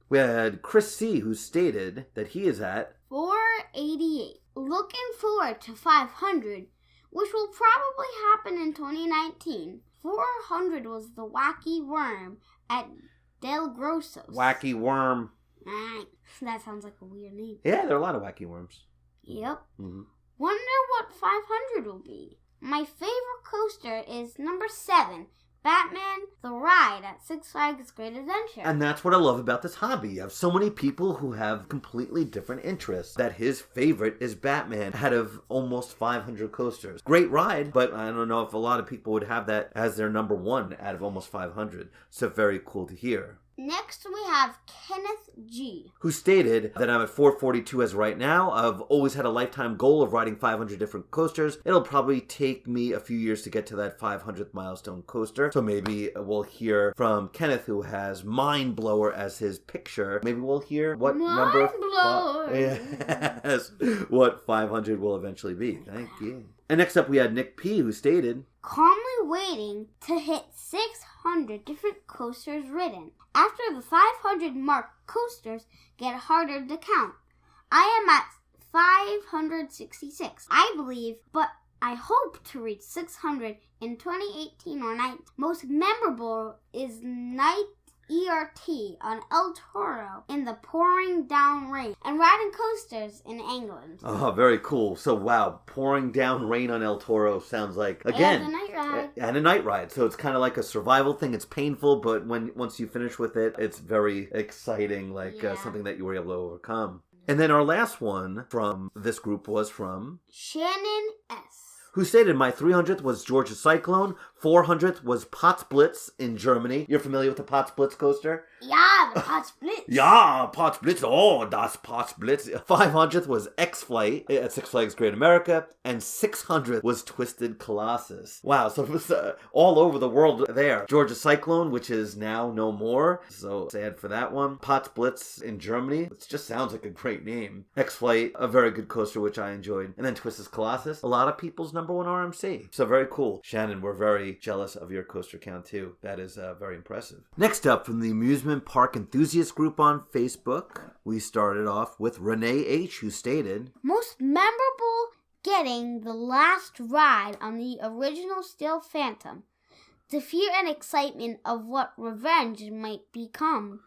We had Chris C, who stated that he is at 488. Looking forward to 500, which will probably happen in 2019. 400 was the Wacky Worm at Del Grossos. Wacky Worm. That sounds like a weird name. Yeah, there are a lot of wacky worms. Yep. Mm-hmm. Wonder what 500 will be. My favorite coaster is number 7, Batman The Ride at Six Flags Great Adventure. And that's what I love about this hobby. You have so many people who have completely different interests, that his favorite is Batman out of almost 500 coasters. Great ride, but I don't know if a lot of people would have that as their number one out of almost 500. So very cool to hear. Next, we have Kenneth G, who stated that I'm at 442 as of right now. I've always had a lifetime goal of riding 500 different coasters. It'll probably take me a few years to get to that 500th milestone coaster. So maybe we'll hear from Kenneth, who has Mind Blower as his picture. Maybe we'll hear what number... Yes, what 500 will eventually be. Thank you. And next up we had Nick P, who stated, calmly waiting to hit 600 different coasters ridden. After the 500 mark, coasters get harder to count. I am at 566, I believe, but I hope to reach 600 in 2018 or 19. Most memorable is Night ERT on El Toro in the pouring down rain and riding coasters in England. Oh, very cool. So, wow, pouring down rain on El Toro sounds like, again, and a night ride. And a night ride. So it's kind of like a survival thing. It's painful, but once you finish with it, it's very exciting, like something that you were able to overcome. And then our last one from this group was from Shannon S, who stated my 300th was Georgia Cyclone, 400th was Potsblitz in Germany. You're familiar with the Potsblitz coaster? Yeah, the Potsblitz. Yeah, Potsblitz. Oh, das Potsblitz. 500th was X-Flight at Six Flags Great America, and 600th was Twisted Colossus. Wow, so it was all over the world there. Georgia Cyclone, which is now no more, so sad for that one. Potsblitz in Germany, it just sounds like a great name. X-Flight, a very good coaster, which I enjoyed. And then Twisted Colossus, a lot of people's number one RMC. So very cool. Shannon, we're very jealous of your coaster count too. That is very impressive. Next up, from the Amusement Park Enthusiast group on Facebook, we started off with Renee H., who stated, most memorable getting the last ride on the original Steel Phantom. The fear and excitement of what revenge might become.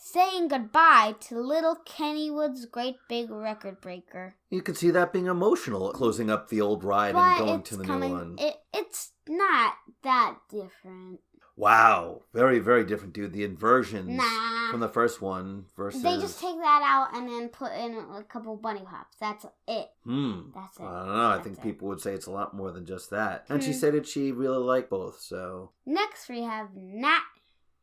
Saying goodbye to little Kennywood's great big record breaker. You can see that being emotional, closing up the old ride But and going to the new one. It's not that different. Wow. Very, very different, dude. The inversions Nah. from the first one versus... They just take that out and then put in a couple bunny hops. That's it. That's it. I don't know. I That's think it. people would say it's a lot more than just that. And she said that she really liked both, so... Next we have Nat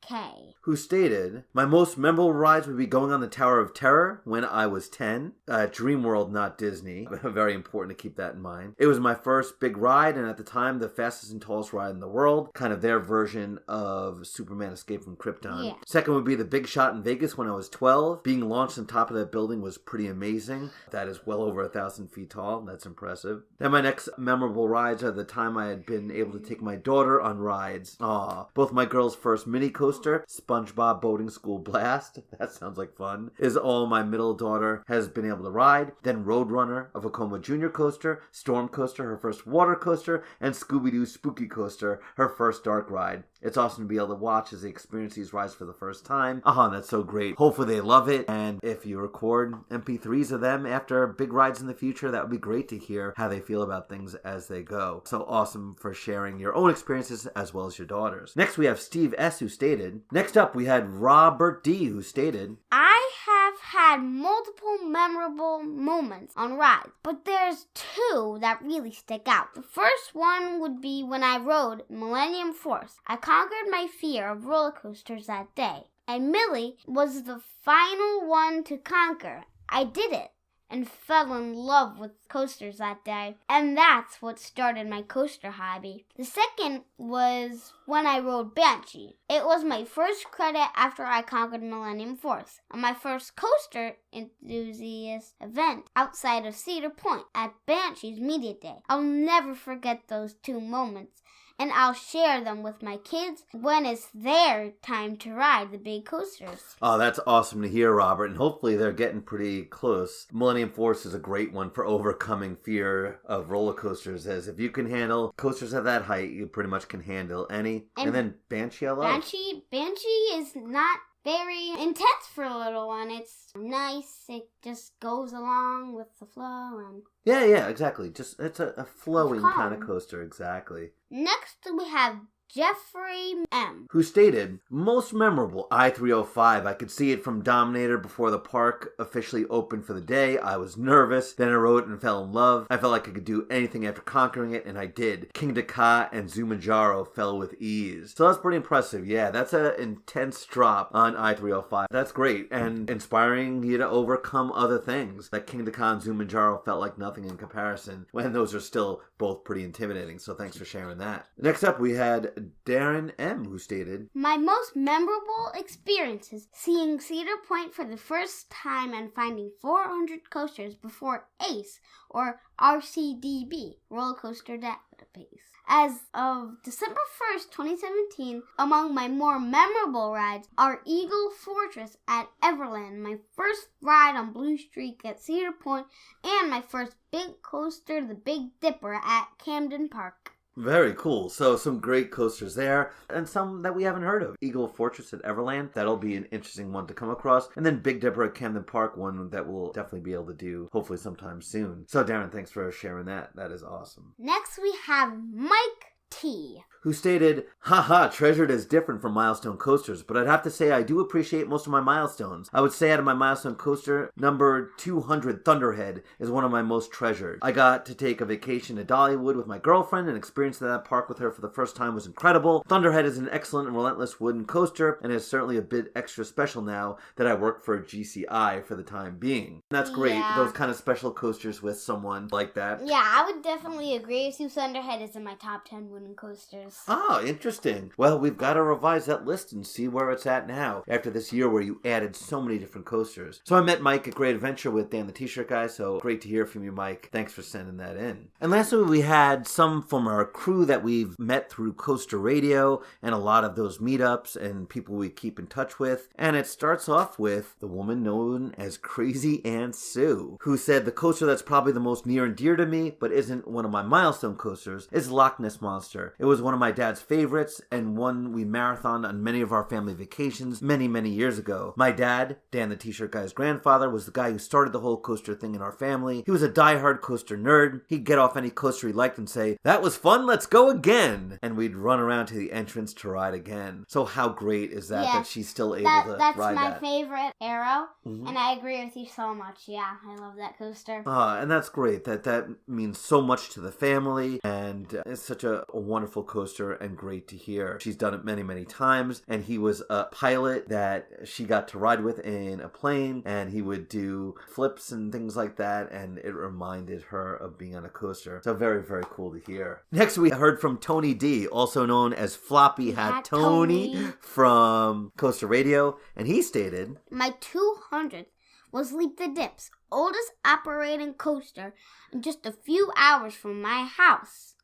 K. Who stated, my most memorable rides would be going on the Tower of Terror when I was 10. Dream World, not Disney. Very important to keep that in mind. It was my first big ride, and at the time, the fastest and tallest ride in the world. Kind of their version of Superman Escape from Krypton. Yeah. Second would be the Big Shot in Vegas when I was 12. Being launched on top of that building was pretty amazing. That is well over 1,000 feet tall. That's impressive. Then my next memorable rides are the time I had been able to take my daughter on rides. Aw. Both my girl's first mini coaster, SpongeBob Boating School Blast, that sounds like fun, is all my middle daughter has been able to ride. Then Roadrunner, a Vekoma Junior coaster, Storm Coaster, her first water coaster, and Scooby-Doo Spooky Coaster, her first dark ride. It's awesome to be able to watch as they experience these rides for the first time. That's so great. Hopefully they love it, and if you record MP3s of them after big rides in the future, that would be great to hear how they feel about things as they go. So awesome for sharing your own experiences as well as your daughter's. Next we have Steve S., who stated, next up we had Robert D., who stated, I have had multiple memorable moments on rides, but there's two that really stick out. The first one would be when I rode Millennium Force. I conquered my fear of roller coasters that day, and Millie was the final one to conquer. I did it and fell in love with coasters that day, and that's what started my coaster hobby. The second was when I rode Banshee. It was my first credit after I conquered Millennium Force, and my first coaster enthusiast event outside of Cedar Point at Banshee's Media Day. I'll never forget those two moments, and I'll share them with my kids when it's their time to ride the big coasters. Oh, that's awesome to hear, Robert, and hopefully they're getting pretty close. Millennium Force is a great one for overcoming fear of roller coasters, as if you can handle coasters at that height, you pretty much can handle any. And then Banshee, I love. Banshee is not very intense for a little one. It's nice. It just goes along with the flow. And Yeah, exactly. Just it's a flowing It's kind of calm. coaster, exactly. Next we have Jeffrey M. Who stated, most memorable, I-305. I could see it from Dominator before the park officially opened for the day. I was nervous. Then I rode it and fell in love. I felt like I could do anything after conquering it, and I did. King Dakar and Zumanjaro fell with ease. So that's pretty impressive. Yeah, that's an intense drop on I-305. That's great, and inspiring you to overcome other things. Like King Dakar and Zumanjaro felt like nothing in comparison, when those are still both pretty intimidating. So thanks for sharing that. Next up, we had Darren M., who stated, My most memorable experiences seeing Cedar Point for the first time and finding 400 coasters before ACE, or RCDB, Roller Coaster Database. As of December 1st, 2017, among my more memorable rides are Eagle Fortress at Everland, my first ride on Blue Streak at Cedar Point, and my first big coaster, the Big Dipper, at Camden Park. Very cool. So some great coasters there, and some that we haven't heard of. Eagle Fortress at Everland, that'll be an interesting one to come across. And then Big Dipper at Camden Park, one that we'll definitely be able to do, hopefully sometime soon. So Darren, thanks for sharing that. That is awesome. Next we have Mike T. who stated, haha, Treasured is different from milestone coasters, but I'd have to say I do appreciate most of my milestones. I would say out of my milestone coaster, number 200 Thunderhead is one of my most treasured. I got to take a vacation to Dollywood with my girlfriend, and experience at that park with her for the first time was incredible. Thunderhead is an excellent and relentless wooden coaster, and is certainly a bit extra special now that I work for GCI for the time being. That's great, those kind of special coasters with someone like that. Yeah, I would definitely agree with you. Thunderhead is in my top 10 wooden coasters. Oh, interesting. Well, we've got to revise that list and see where it's at now after this year where you added so many different coasters. So I met Mike at Great Adventure with Dan the T-shirt guy, so great to hear from you, Mike. Thanks for sending that in. And lastly, we had some from our crew that we've met through Coaster Radio and a lot of those meetups and people we keep in touch with. And it starts off with the woman known as Crazy Aunt Sue, who said the coaster that's probably the most near and dear to me, but isn't one of my milestone coasters, is Loch Ness Monster. It was one of my dad's favorites and one we marathoned on many of our family vacations many, many years ago. My dad, Dan the T-shirt guy's grandfather, was the guy who started the whole coaster thing in our family. He was a diehard coaster nerd. He'd get off any coaster he liked and say, "That was fun, let's go again!" And we'd run around to the entrance to ride again. So how great is that, that she's still able to ride that? That's my favorite Arrow, and I agree with you so much. Yeah, I love that coaster. And that's great. That means so much to the family, and it's such a wonderful coaster and great to hear. She's done it many, many times, and he was a pilot that she got to ride with in a plane, and he would do flips and things like that, and it reminded her of being on a coaster. So very, very cool to hear. Next, we heard from Tony D, also known as Floppy Hat Tony from Coaster Radio, and he stated, my 200th was Leap the Dip's oldest operating coaster in just a few hours from my house.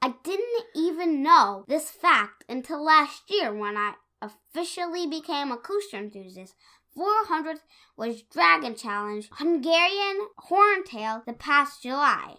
I didn't even know this fact until last year when I officially became a coaster enthusiast. 400th was Dragon Challenge Hungarian Horntail the past July.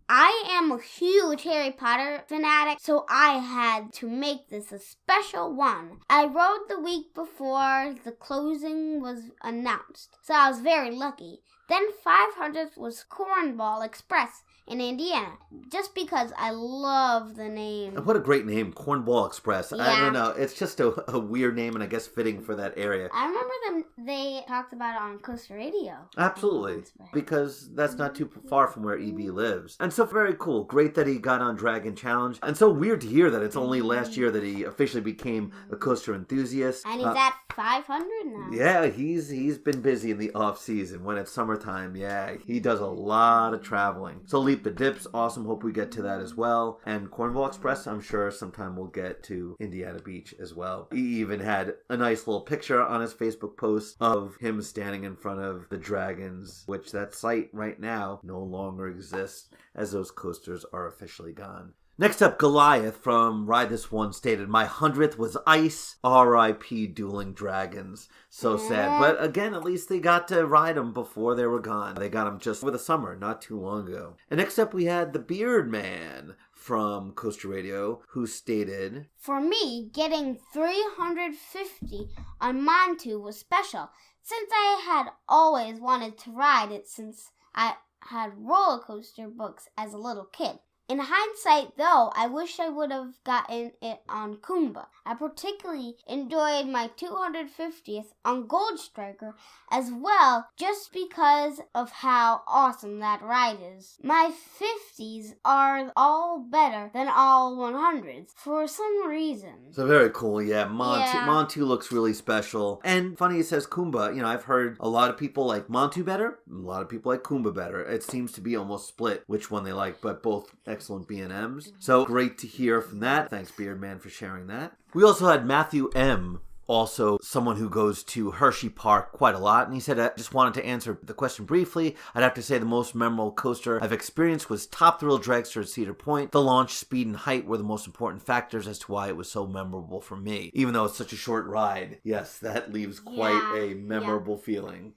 I am a huge Harry Potter fanatic, so I had to make this a special one. I rode the week before the closing was announced, so I was very lucky. Then 500th was Cornball Express in Indiana, just because I love the name. What a great name, Cornball Express. Yeah. I don't know, it's just a weird name and I guess fitting for that area. I remember they talked about it on Coaster Radio. Absolutely, because that's not too far from where EB lives. And so very cool. Great that he got on Dragon Challenge. And so weird to hear that it's only last year that he officially became a coaster enthusiast. And he's at 500 now. Yeah, he's been busy in the off season. When it's summertime, yeah, he does a lot of traveling. So Leap the Dip's awesome. Hope we get to that as well. And Cornwall Express, I'm sure sometime we'll get to Indiana Beach as well. He even had a nice little picture on his Facebook post of him standing in front of the dragons, which that site right now no longer exists as those coasters are officially gone. Next up, Goliath from Ride This One stated, my 100th was ice, R.I.P. Dueling Dragons. So sad. But again, at least they got to ride them before they were gone. They got them just over the summer, not too long ago. And next up, we had the Beard Man from Coaster Radio, who stated, for me, getting 350 on Montu was special, since I had always wanted to ride it since I had roller coaster books as a little kid. In hindsight, though, I wish I would have gotten it on Kumba. I particularly enjoyed my 250th on Gold Striker as well, just because of how awesome that ride is. My 50s are all better than all 100s for some reason. So very cool, yeah. Montu looks really special. And funny it says Kumba. You know, I've heard a lot of people like Montu better, a lot of people like Kumba better. It seems to be almost split which one they like, but both excellent B&Ms. So great to hear from that. Thanks, Beardman, for sharing that. We also had Matthew M., also someone who goes to Hershey Park quite a lot, and he said, I just wanted to answer the question briefly. I'd have to say the most memorable coaster I've experienced was Top Thrill Dragster at Cedar Point. The launch, speed, and height were the most important factors as to why it was so memorable for me. Even though it's such a short ride, yes, that leaves quite a memorable feeling.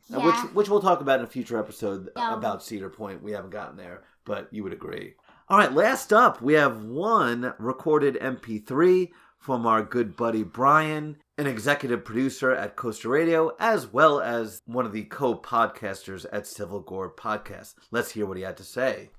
Which we'll talk about in a future episode about Cedar Point. We haven't gotten there, but you would agree. All right, last up, we have one recorded MP3 from our good buddy Brian, an executive producer at Coaster Radio, as well as one of the co-podcasters at Civil Gore Podcast. Let's hear what he had to say.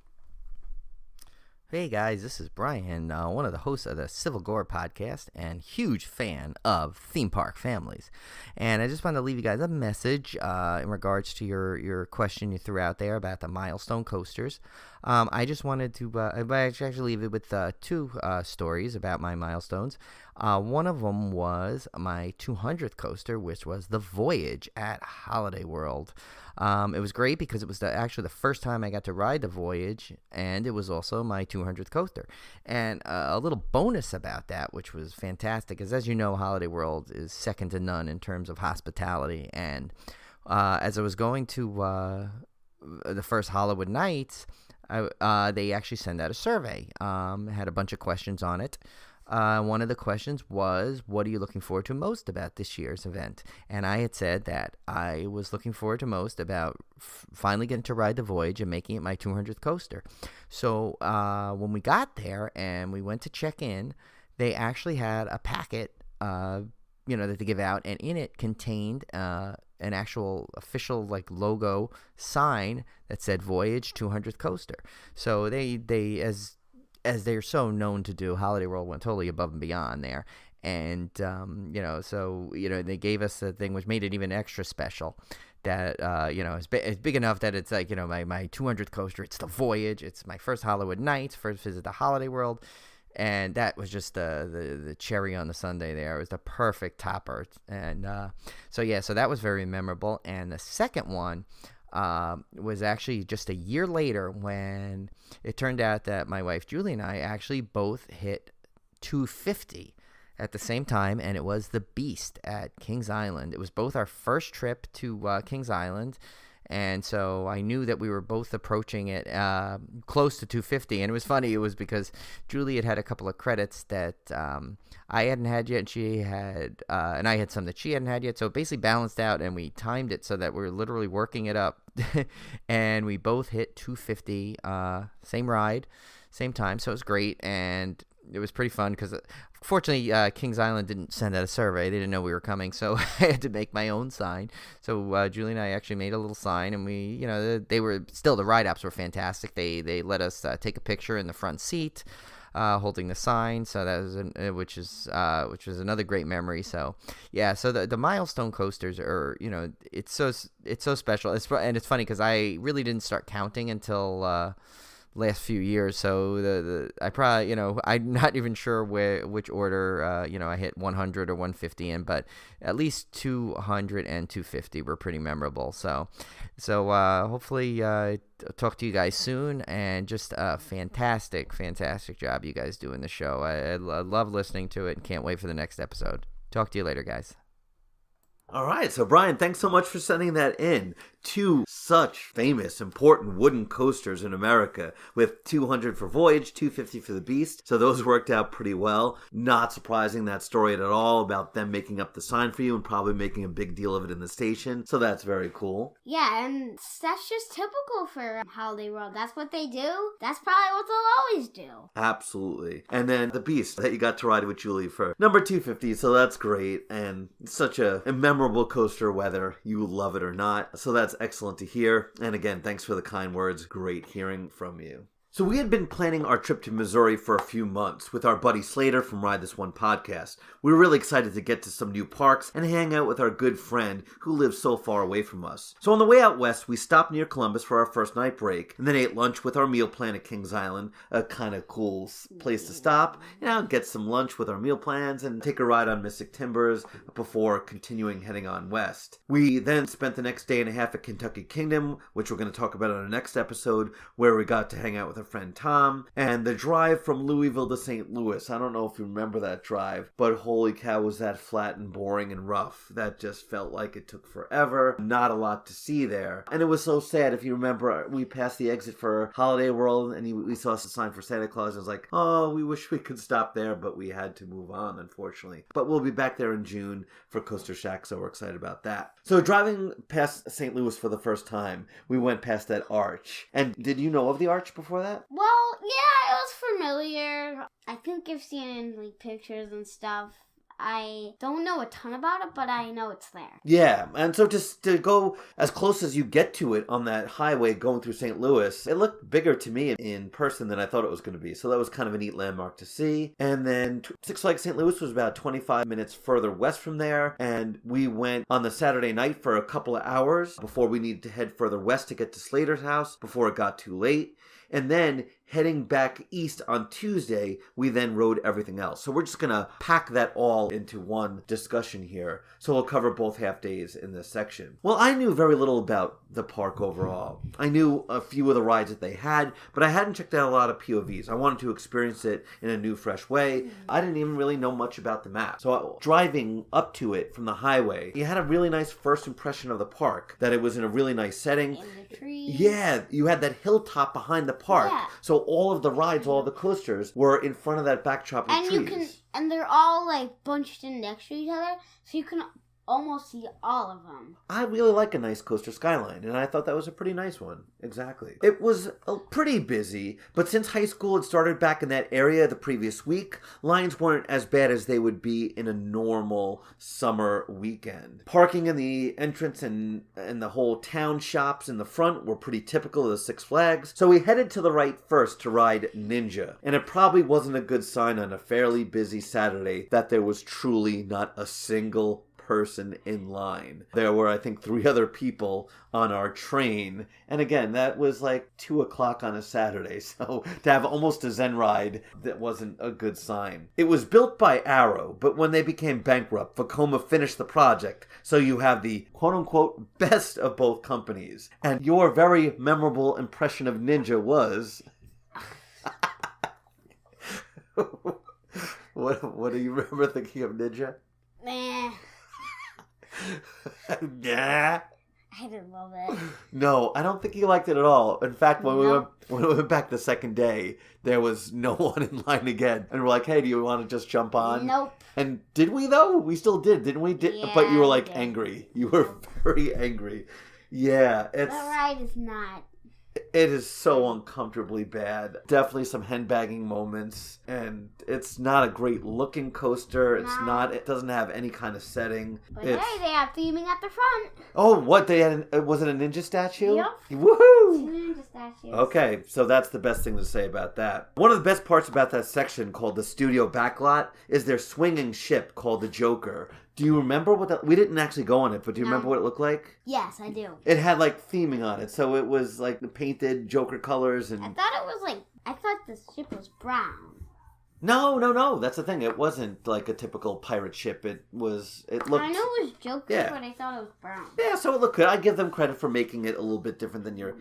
Hey guys, this is Brian, one of the hosts of the Civil Gore podcast and huge fan of theme park families. And I just wanted to leave you guys a message in regards to your question you threw out there about the milestone coasters. I just wanted to actually leave it with two stories about my milestones. One of them was my 200th coaster, which was the Voyage at Holiday World. It was great because it was actually the first time I got to ride the Voyage, and it was also my 200th coaster. And a little bonus about that, which was fantastic, is as you know, Holiday World is second to none in terms of hospitality. And as I was going to the first Hollywood Nights, they actually sent out a survey. It had a bunch of questions on it. One of the questions was, what are you looking forward to most about this year's event? And I had said that I was looking forward to most about finally getting to ride the Voyage and making it my 200th coaster. So when we got there and we went to check in, they actually had a packet, that they give out, and in it contained an actual official logo sign that said Voyage 200th coaster. So they as they're so known to do, Holiday World went totally above and beyond there. And, they gave us a thing which made it even extra special that, it's big enough that it's my 200th coaster. It's the Voyage. It's my first Hollywood Nights, first visit to Holiday World. And that was just the cherry on the sundae there. It was the perfect topper. And so that was very memorable. And the second one was actually just a year later when it turned out that my wife Julie and I actually both hit 250 at the same time, and it was the Beast at Kings Island. It was both our first trip to Kings Island, and so I knew that we were both approaching it close to 250. And it was funny, it was because Julie had a couple of credits that I hadn't had yet, and she had, and I had some that she hadn't had yet. So it basically balanced out, and we timed it so that we were literally working it up. And we both hit 250, same ride, same time. So it was great, and it was pretty fun because fortunately Kings Island didn't send out a survey. They didn't know we were coming, so I had to make my own sign. So Julie and I actually made a little sign, and we, they were still, the ride-ups were fantastic. They let us take a picture in the front seat holding the sign, so that was which was another great memory. So so the milestone coasters are, it's so special. And it's funny because I really didn't start counting until last few years, so I probably, I'm not even sure which order I hit 100 or 150 in, but at least 200 and 250 were pretty memorable. So hopefully talk to you guys soon, and just a fantastic job you guys do in the show. I love listening to it and can't wait for the next episode. Talk to you later, guys. All right, so Brian, thanks so much for sending that in. Two such famous, important wooden coasters in America, with 200 for Voyage, 250 for the Beast. So those worked out pretty well. Not surprising, that story at all about them making up the sign for you and probably making a big deal of it in the station. So that's very cool. Yeah, and that's just typical for Holiday World. That's what they do. That's probably what they'll always do. Absolutely. And then the Beast that you got to ride with Julie for number 250. So that's great. And such a memorable coaster, whether you love it or not. So that's excellent to hear. And again, thanks for the kind words. Great hearing from you. So we had been planning our trip to Missouri for a few months with our buddy Slater from Ride This One podcast. We were really excited to get to some new parks and hang out with our good friend who lives so far away from us. So on the way out west, we stopped near Columbus for our first night break, and then ate lunch with our meal plan at Kings Island, a kind of cool place to stop, get some lunch with our meal plans and take a ride on Mystic Timbers before continuing heading on west. We then spent the next day and a half at Kentucky Kingdom, which we're going to talk about on our next episode, where we got to hang out with our friend Tom, and the drive from Louisville to St. Louis. I don't know if you remember that drive, but holy cow, was that flat and boring and rough. That just felt like it took forever. Not a lot to see there. And it was so sad. If you remember, we passed the exit for Holiday World, and we saw a sign for Santa Claus. It was like, oh, we wish we could stop there, but we had to move on, unfortunately. But we'll be back there in June for Coaster Shack, so we're excited about that. So driving past St. Louis for the first time, we went past that arch. And did you know of the arch before that? Well, yeah, it was familiar. I think I've seen it in pictures and stuff. I don't know a ton about it, but I know it's there. Yeah, and so just to go as close as you get to it on that highway going through St. Louis, it looked bigger to me in person than I thought it was going to be. So that was kind of a neat landmark to see. And then Six Flags St. Louis was about 25 minutes further west from there. And we went on the Saturday night for a couple of hours before we needed to head further west to get to Slater's house before it got too late. And then heading back east on Tuesday, we then rode everything else. So we're just going to pack that all into one discussion here. So we'll cover both half days in this section. Well, I knew very little about the park overall. I knew a few of the rides that they had, but I hadn't checked out a lot of POVs. I wanted to experience it in a new, fresh way. I didn't even really know much about the map. So driving up to it from the highway, you had a really nice first impression of the park, that it was in a really nice setting. In the trees. Yeah, you had that hilltop behind the park. Yeah. So all of the rides, all the coasters were in front of that backdrop of trees. And they're all like bunched in next to each other, so you can almost see all of them. I really like a nice coaster skyline, and I thought that was a pretty nice one. Exactly. It was pretty busy, but since high school had started back in that area the previous week, lines weren't as bad as they would be in a normal summer weekend. Parking in the entrance and the whole town shops in the front were pretty typical of the Six Flags, so we headed to the right first to ride Ninja, and it probably wasn't a good sign on a fairly busy Saturday that there was truly not a single person in line. There were, I think, 3 other people on our train. And again, that was like 2 o'clock on a Saturday. So to have almost a Zen ride, that wasn't a good sign. It was built by Arrow, but when they became bankrupt, Vekoma finished the project. So you have the quote-unquote best of both companies. And your very memorable impression of Ninja was... What do you remember thinking of Ninja? Nah. Yeah. I didn't love it. No, I don't think he liked it at all. In fact, when we went back the second day, there was no one in line again, and we're like, "Hey, do you want to just jump on?" Nope. And did we though? We still did, didn't we? Yeah, but you were like we did. angry. You were very angry. Yeah, it's. That ride is not. It is so uncomfortably bad. Definitely some handbagging moments, and it's not a great looking coaster. It's No. not. It doesn't have any kind of setting. But It's- hey, they have theming at the front. Oh, what? They had was it a ninja statue? Yep. Woohoo! 2 ninja statues. Okay, so that's the best thing to say about that. One of the best parts about that section called the studio backlot is their swinging ship called the Joker. Do you remember what that... We didn't actually go on it, but do you remember what it looked like? Yes, I do. It had like theming on it, so it was like the painted Joker colors and... I thought the ship was brown. No. That's the thing. It wasn't like a typical pirate ship. It looked... I know it was Joker, Yeah. but I thought it was brown. Yeah, so it looked good. I give them credit for making it a little bit different than your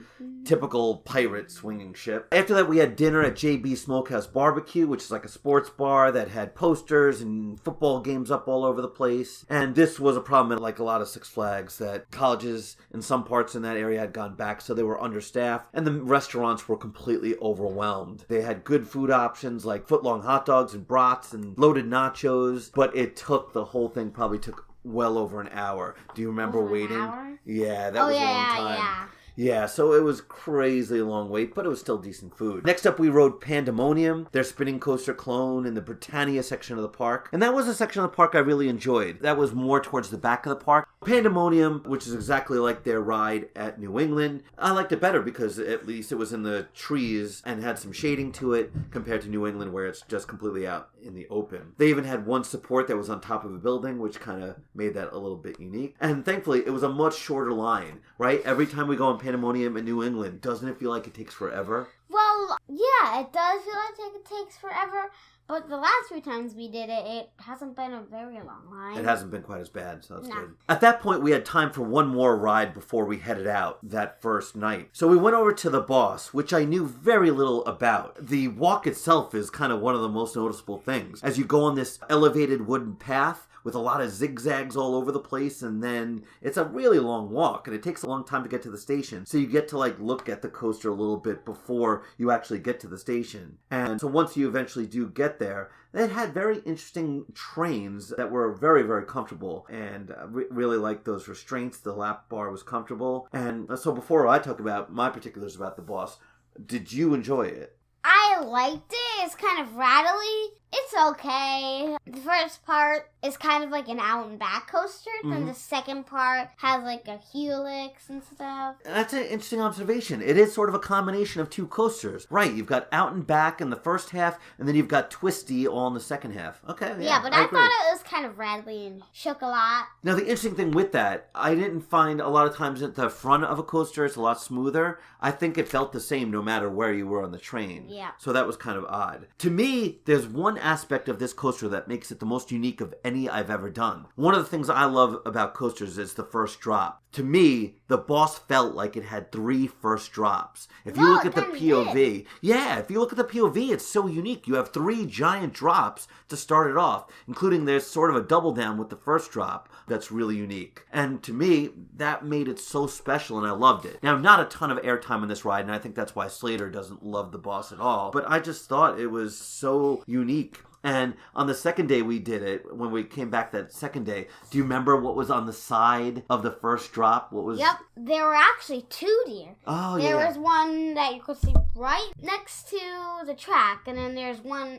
typical pirate swinging ship. After that, we had dinner at JB Smokehouse Barbecue, which is like a sports bar that had posters and football games up all over the place. And this was a problem at like a lot of Six Flags, that colleges in some parts in that area had gone back, so they were understaffed, and the restaurants were completely overwhelmed. They had good food options like footlong hot dogs and brats and loaded nachos, but it took, the whole thing probably took well over an hour. Do you remember Over an waiting? hour? Yeah, that was a long time. Yeah. Yeah, so it was crazy long wait, but it was still decent food. Next up, we rode Pandemonium, their spinning coaster clone in the Britannia section of the park. And that was a section of the park I really enjoyed. That was more towards the back of the park. Pandemonium, which is exactly like their ride at New England, I liked it better because at least it was in the trees and had some shading to it compared to New England where it's just completely out in the open. They even had one support that was on top of a building, which kind of made that a little bit unique. And thankfully, it was a much shorter line, right? Every time we go on Pandemonium in New England, doesn't it feel like it takes forever? Well, yeah, it does feel like it takes forever, but the last 3 times we did it, it hasn't been a very long line. It hasn't been quite as bad, so that's No. good. At that point, we had time for one more ride before we headed out that first night. So we went over to the Boss, which I knew very little about. The walk itself is kind of one of the most noticeable things. As you go on this elevated wooden path, with a lot of zigzags all over the place, and then it's a really long walk, and it takes a long time to get to the station. So you get to like look at the coaster a little bit before you actually get to the station. And so once you eventually do get there, it had very interesting trains that were very, very comfortable, and really liked those restraints. The lap bar was comfortable. And so before I talk about my particulars about the Boss, did you enjoy it? I liked it. It's kind of rattly, It's okay. The first part is kind of like an out and back coaster. Then the second part has like a helix and stuff. That's an interesting observation. It is sort of a combination of two coasters. Right, you've got out and back in the first half, and then you've got twisty all in the second half. Okay, Yeah, but I thought it was kind of rattly and shook a lot. Now, the interesting thing with that, I didn't find a lot of times at the front of a coaster it's a lot smoother. I think it felt the same no matter where you were on the train. Yeah. So that was kind of odd. To me, there's one aspect of this coaster that makes it the most unique of any I've ever done. One of the things I love about coasters is the first drop. To me, the Boss felt like it had 3 first drops. If you look at the POV, if you look at the POV, it's so unique. You have 3 giant drops to start it off, including there's sort of a double down with the first drop that's really unique. And to me, that made it so special, and I loved it. Now, not a ton of airtime on this ride, and I think that's why Slater doesn't love the Boss at all, but I just thought it was so unique. And on the second day we did it, when we came back that second day, do you remember what was on the side of the first drop? What was? Yep, there were actually 2 deer. Oh, There was one that you could see right next to the track, and then there's one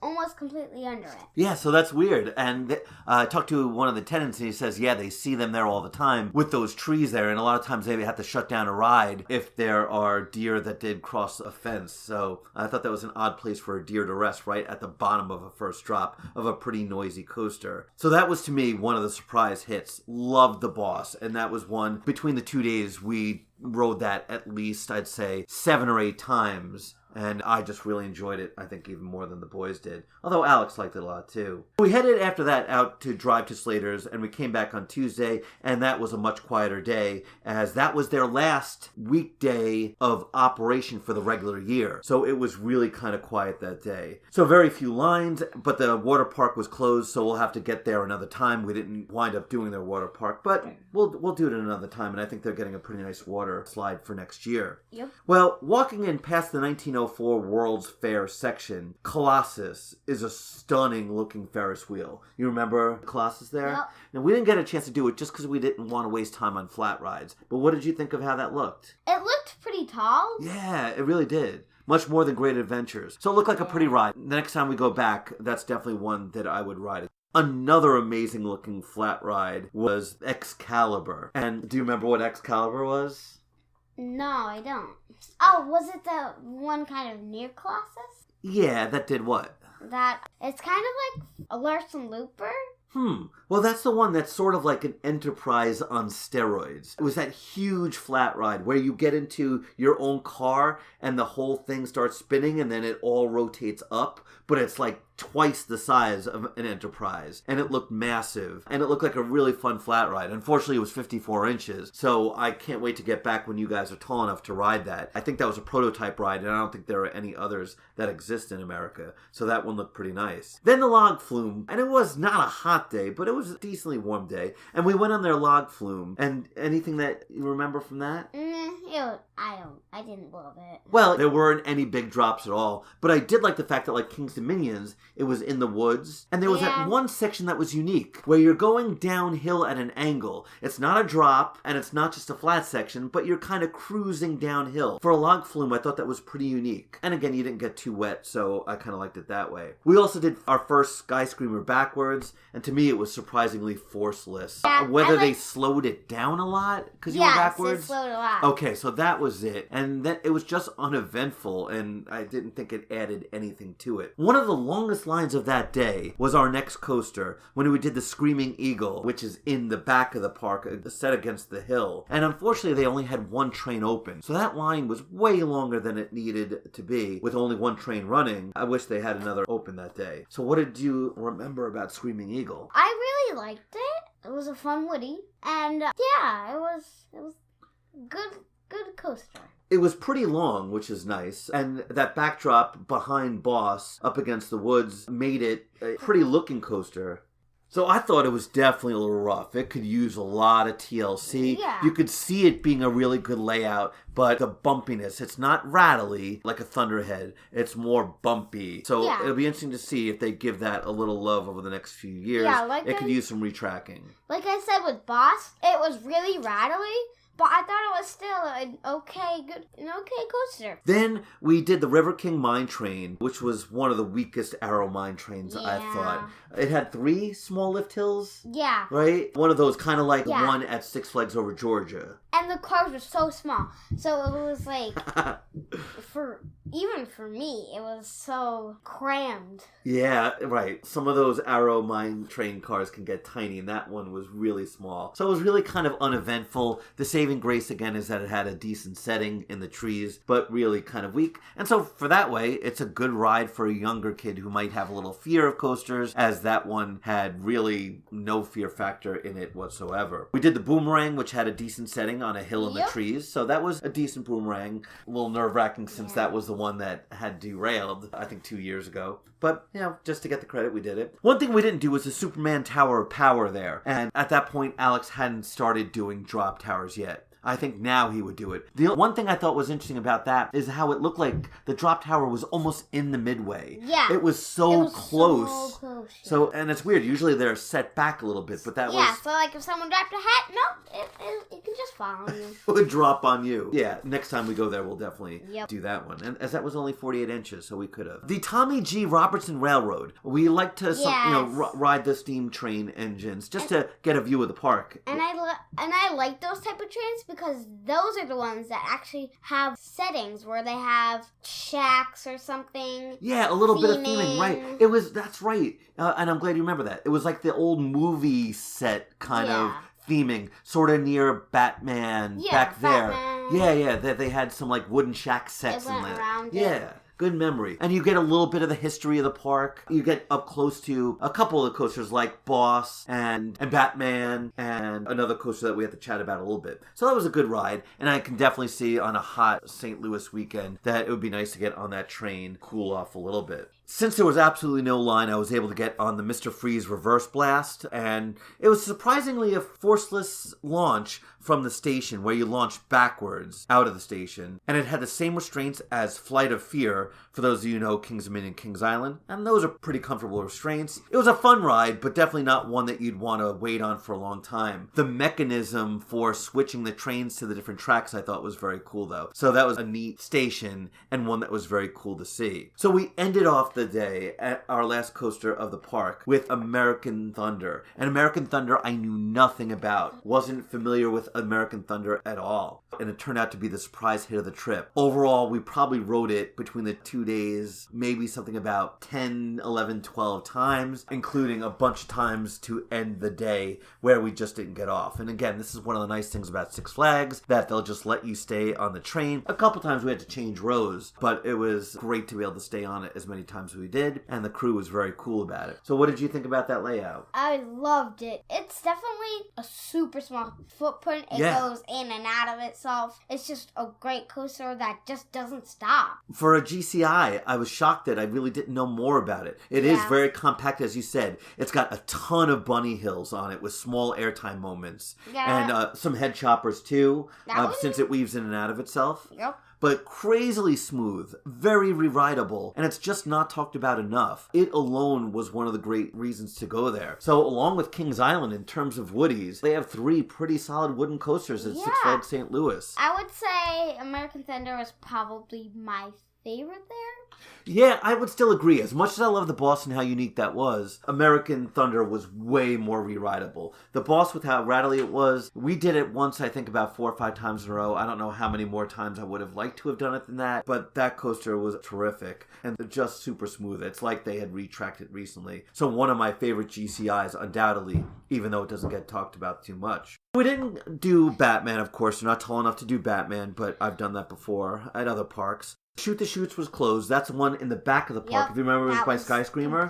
almost completely under it. Yeah, so that's weird. And I talked to one of the tenants, and he says, they see them there all the time with those trees there, and a lot of times they have to shut down a ride if there are deer that did cross a fence. So I thought that was an odd place for a deer to rest, right at the bottom of a first drop of a pretty noisy coaster. So that was, to me, one of the surprise hits. Loved the Boss, and that was one. Between the 2 days, we rode that at least, I'd say, 7 or 8 times. And I just really enjoyed it, I think, even more than the boys did. Although Alex liked it a lot, too. We headed after that out to drive to Slater's, and we came back on Tuesday, and that was a much quieter day, as that was their last weekday of operation for the regular year. So it was really kind of quiet that day. So very few lines, but the water park was closed, so we'll have to get there another time. We didn't wind up doing their water park, but we'll do it another time, and I think they're getting a pretty nice water slide for next year. Yep. Well, walking in past the 1904 World's Fair section, Colossus is a stunning looking Ferris wheel. You remember Colossus there? Yep. Now, we didn't get a chance to do it just because we didn't want to waste time on flat rides. But what did you think of how that looked? It looked pretty tall. Yeah, it really did. Much more than Great Adventures. So it looked like a pretty ride. The next time we go back, that's definitely one that I would ride. Another amazing looking flat ride was Excalibur. And do you remember what Excalibur was? No, I don't. Oh, was it the one kind of near Colossus? Yeah, that did what? That it's kind of like a Larson Looper. Well, that's the one that's sort of like an Enterprise on steroids. It was that huge flat ride where you get into your own car and the whole thing starts spinning and then it all rotates up, but it's like twice the size of an Enterprise, and it looked massive, and it looked like a really fun flat ride. Unfortunately, it was 54 inches, so I can't wait to get back when you guys are tall enough to ride that. I think that was a prototype ride, and I don't think there are any others that exist in America, so that one looked pretty nice. Then the log flume, and it was not a hot day, but it was a decently warm day, and we went on their log flume, and anything that you remember from that? I didn't love it. Well, there weren't any big drops at all, but I did like the fact that, like Kingston Minions, it was in the woods, and there was that one section that was unique, where you're going downhill at an angle. It's not a drop, and it's not just a flat section, but you're kind of cruising downhill. For a log flume, I thought that was pretty unique. And again, you didn't get too wet, so I kind of liked it that way. We also did our first Sky Screamer backwards, and to me, it was surprisingly forceless. Yeah, Whether they slowed it down a lot, because you were backwards? Yes, it slowed a lot. Okay, so that was it. And then it was just uneventful, and I didn't think it added anything to it. One of the longest lines of that day was our next coaster, when we did the Screaming Eagle, which is in the back of the park, set against the hill. And unfortunately, they only had one train open. So that line was way longer than it needed to be, with only one train running. I wish they had another open that day. So what did you remember about Screaming Eagle? I really liked it. It was a fun Woody. And it was good coaster. It was pretty long, which is nice, and that backdrop behind Boss up against the woods made it a pretty looking coaster. So I thought it was definitely a little rough. It could use a lot of TLC. Yeah. You could see it being a really good layout, but the bumpiness, it's not rattly like a Thunderhead. It's more bumpy. So it'll be interesting to see if they give that a little love over the next few years. Yeah, it could use some retracking. Like I said with Boss, it was really rattly, but I thought it was still an okay coaster. Then we did the River King Mine Train, which was one of the weakest Arrow mine trains, I thought. It had 3 small lift hills. Yeah. Right? One of those, kind of like the one at Six Flags Over Georgia. And the cars were so small. So it was like, even for me, it was so crammed. Yeah, right. Some of those Arrow mine train cars can get tiny, and that one was really small. So it was really kind of uneventful. The saving grace, again, is that it had a decent setting in the trees, but really kind of weak. And so for that way, it's a good ride for a younger kid who might have a little fear of coasters, as that one had really no fear factor in it whatsoever. We did the Boomerang, which had a decent setting on a hill in the trees, so that was a decent Boomerang. A little nerve-wracking since that was the one that had derailed, I think, 2 years ago. But, just to get the credit, we did it. One thing we didn't do was the Superman Tower of Power there. And at that point, Alex hadn't started doing drop towers yet. I think now he would do it. The one thing I thought was interesting about that is how it looked like the drop tower was almost in the midway. Yeah. It was so close. So close. So, and it's weird. Usually they're set back a little bit, but that was... Yeah, so like if someone dropped a hat, it can just fall on you. It would drop on you. Yeah, next time we go there, we'll definitely do that one. And as that was only 48 inches, so we could have. The Tommy G. Robertson Railroad. We like to, ride the steam train engines just to get a view of the park. And I like those type of trains because those are the ones that actually have settings where they have shacks or something. Yeah, a little bit of theming, right. That's right. And I'm glad you remember that. It was like the old movie set kind of theming, sort of near Batman back there. Batman. Yeah, they had some like wooden shack sets in there. Around Yeah. Good memory. And you get a little bit of the history of the park. You get up close to a couple of the coasters like Boss and Batman and another coaster that we have to chat about a little bit. So that was a good ride. And I can definitely see on a hot St. Louis weekend that it would be nice to get on that train, cool off a little bit. Since there was absolutely no line, I was able to get on the Mr. Freeze Reverse Blast, and it was surprisingly a forceless launch from the station, where you launch backwards out of the station, and it had the same restraints as Flight of Fear, for those of you who know Kings Dominion and Kings Island, and those are pretty comfortable restraints. It was a fun ride, but definitely not one that you'd want to wait on for a long time. The mechanism for switching the trains to the different tracks I thought was very cool, though. So that was a neat station, and one that was very cool to see. So we ended off the day at our last coaster of the park with American Thunder. And American Thunder I knew nothing about. Wasn't familiar with American Thunder at all. And it turned out to be the surprise hit of the trip. Overall, we probably rode it between the 2 days, maybe something about 10, 11, 12 times, including a bunch of times to end the day where we just didn't get off. And again, this is one of the nice things about Six Flags, that they'll just let you stay on the train. A couple times we had to change rows, but it was great to be able to stay on it as many times as we did, and the crew was very cool about it. So what did you think about that layout? I loved it. It's definitely a super small footprint. It goes in and out of itself. It's just a great coaster that just doesn't stop. For a GCI, I was shocked that I really didn't know more about it. It is very compact, as you said. It's got a ton of bunny hills on it with small airtime moments. Yeah. And some head choppers, too, since it weaves in and out of itself. Yep. But crazily smooth, very re-rideable, and it's just not talked about enough. It alone was one of the great reasons to go there. So along with Kings Island, in terms of woodies, they have 3 pretty solid wooden coasters at Six Flags St. Louis. I would say American Thunder was probably my favorite there. Yeah, I would still agree. As much as I love the Boss and how unique that was, American Thunder was way more re-rideable. The Boss, with how rattly it was, we did it once, I think, about 4 or 5 times in a row. I don't know how many more times I would have liked to have done it than that, but that coaster was terrific and just super smooth. It's like they had retracked it recently. So one of my favorite GCIs, undoubtedly, even though it doesn't get talked about too much. We didn't do Batman, of course. We're not tall enough to do Batman, but I've done that before at other parks. Shoot the Chutes was closed. That's the one in the back of the park. If you remember, it was by Skyscreamer.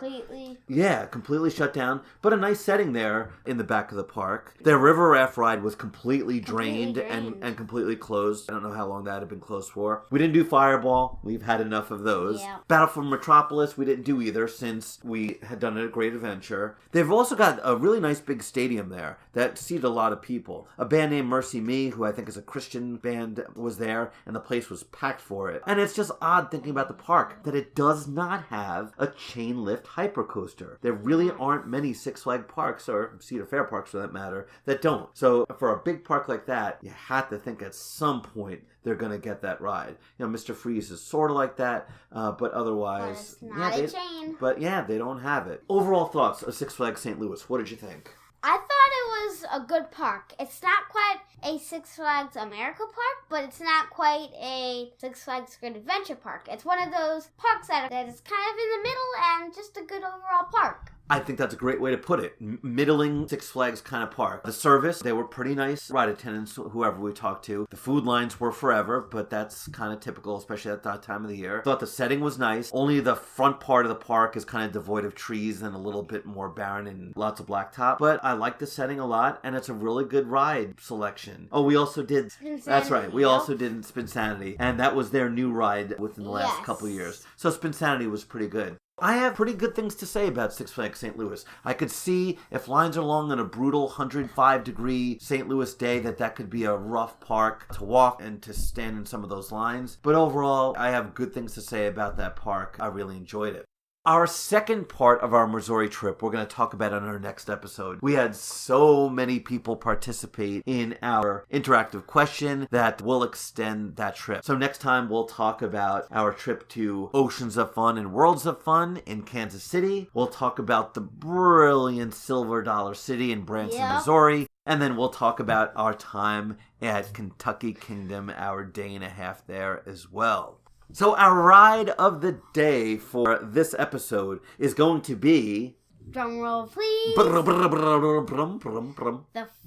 Completely shut down. But a nice setting there in the back of the park. Their river raft ride was completely drained. And completely closed. I don't know how long that had been closed for. We didn't do Fireball. We've had enough of those. Yeah. Battle for Metropolis we didn't do either, since we had done a Great Adventure. They've also got a really nice big stadium there that seated a lot of people. A band named Mercy Me, who I think is a Christian band, was there, and the place was packed for it. And it's just odd thinking about the park that it does not have a chain lift hypercoaster. There really aren't many Six Flags parks, or Cedar Fair parks for that matter, that don't. So for a big park like that, you have to think at some point they're going to get that ride. Mr. Freeze is sort of like that, but otherwise... But it's not a chain. But yeah, they don't have it. Overall thoughts of Six Flags St. Louis. What did you think? I thought it was a good park. It's not quite a Six Flags America park, but it's not quite a Six Flags Great Adventure park. It's one of those parks that is kind of in the middle and just a good overall park. I think that's a great way to put it. Middling Six Flags kind of park. The service, they were pretty nice ride attendants, whoever we talked to. The food lines were forever, but that's kind of typical, especially at that time of the year. Thought the setting was nice. Only the front part of the park is kind of devoid of trees and a little bit more barren and lots of blacktop. But I like the setting a lot, and it's a really good ride selection. Oh, we also did... That's right. We also did Spinsanity, and that was their new ride within the last couple of years. So Spinsanity was pretty good. I have pretty good things to say about Six Flags St. Louis. I could see if lines are long on a brutal 105-degree St. Louis day that could be a rough park to walk and to stand in some of those lines. But overall, I have good things to say about that park. I really enjoyed it. Our second part of our Missouri trip, we're going to talk about in our next episode. We had so many people participate in our interactive question that we'll extend that trip. So next time we'll talk about our trip to Oceans of Fun and Worlds of Fun in Kansas City. We'll talk about the brilliant Silver Dollar City in Branson, Missouri. And then we'll talk about our time at Kentucky Kingdom, our day and a half there as well. So our ride of the day for this episode is going to be... Drum roll, please. The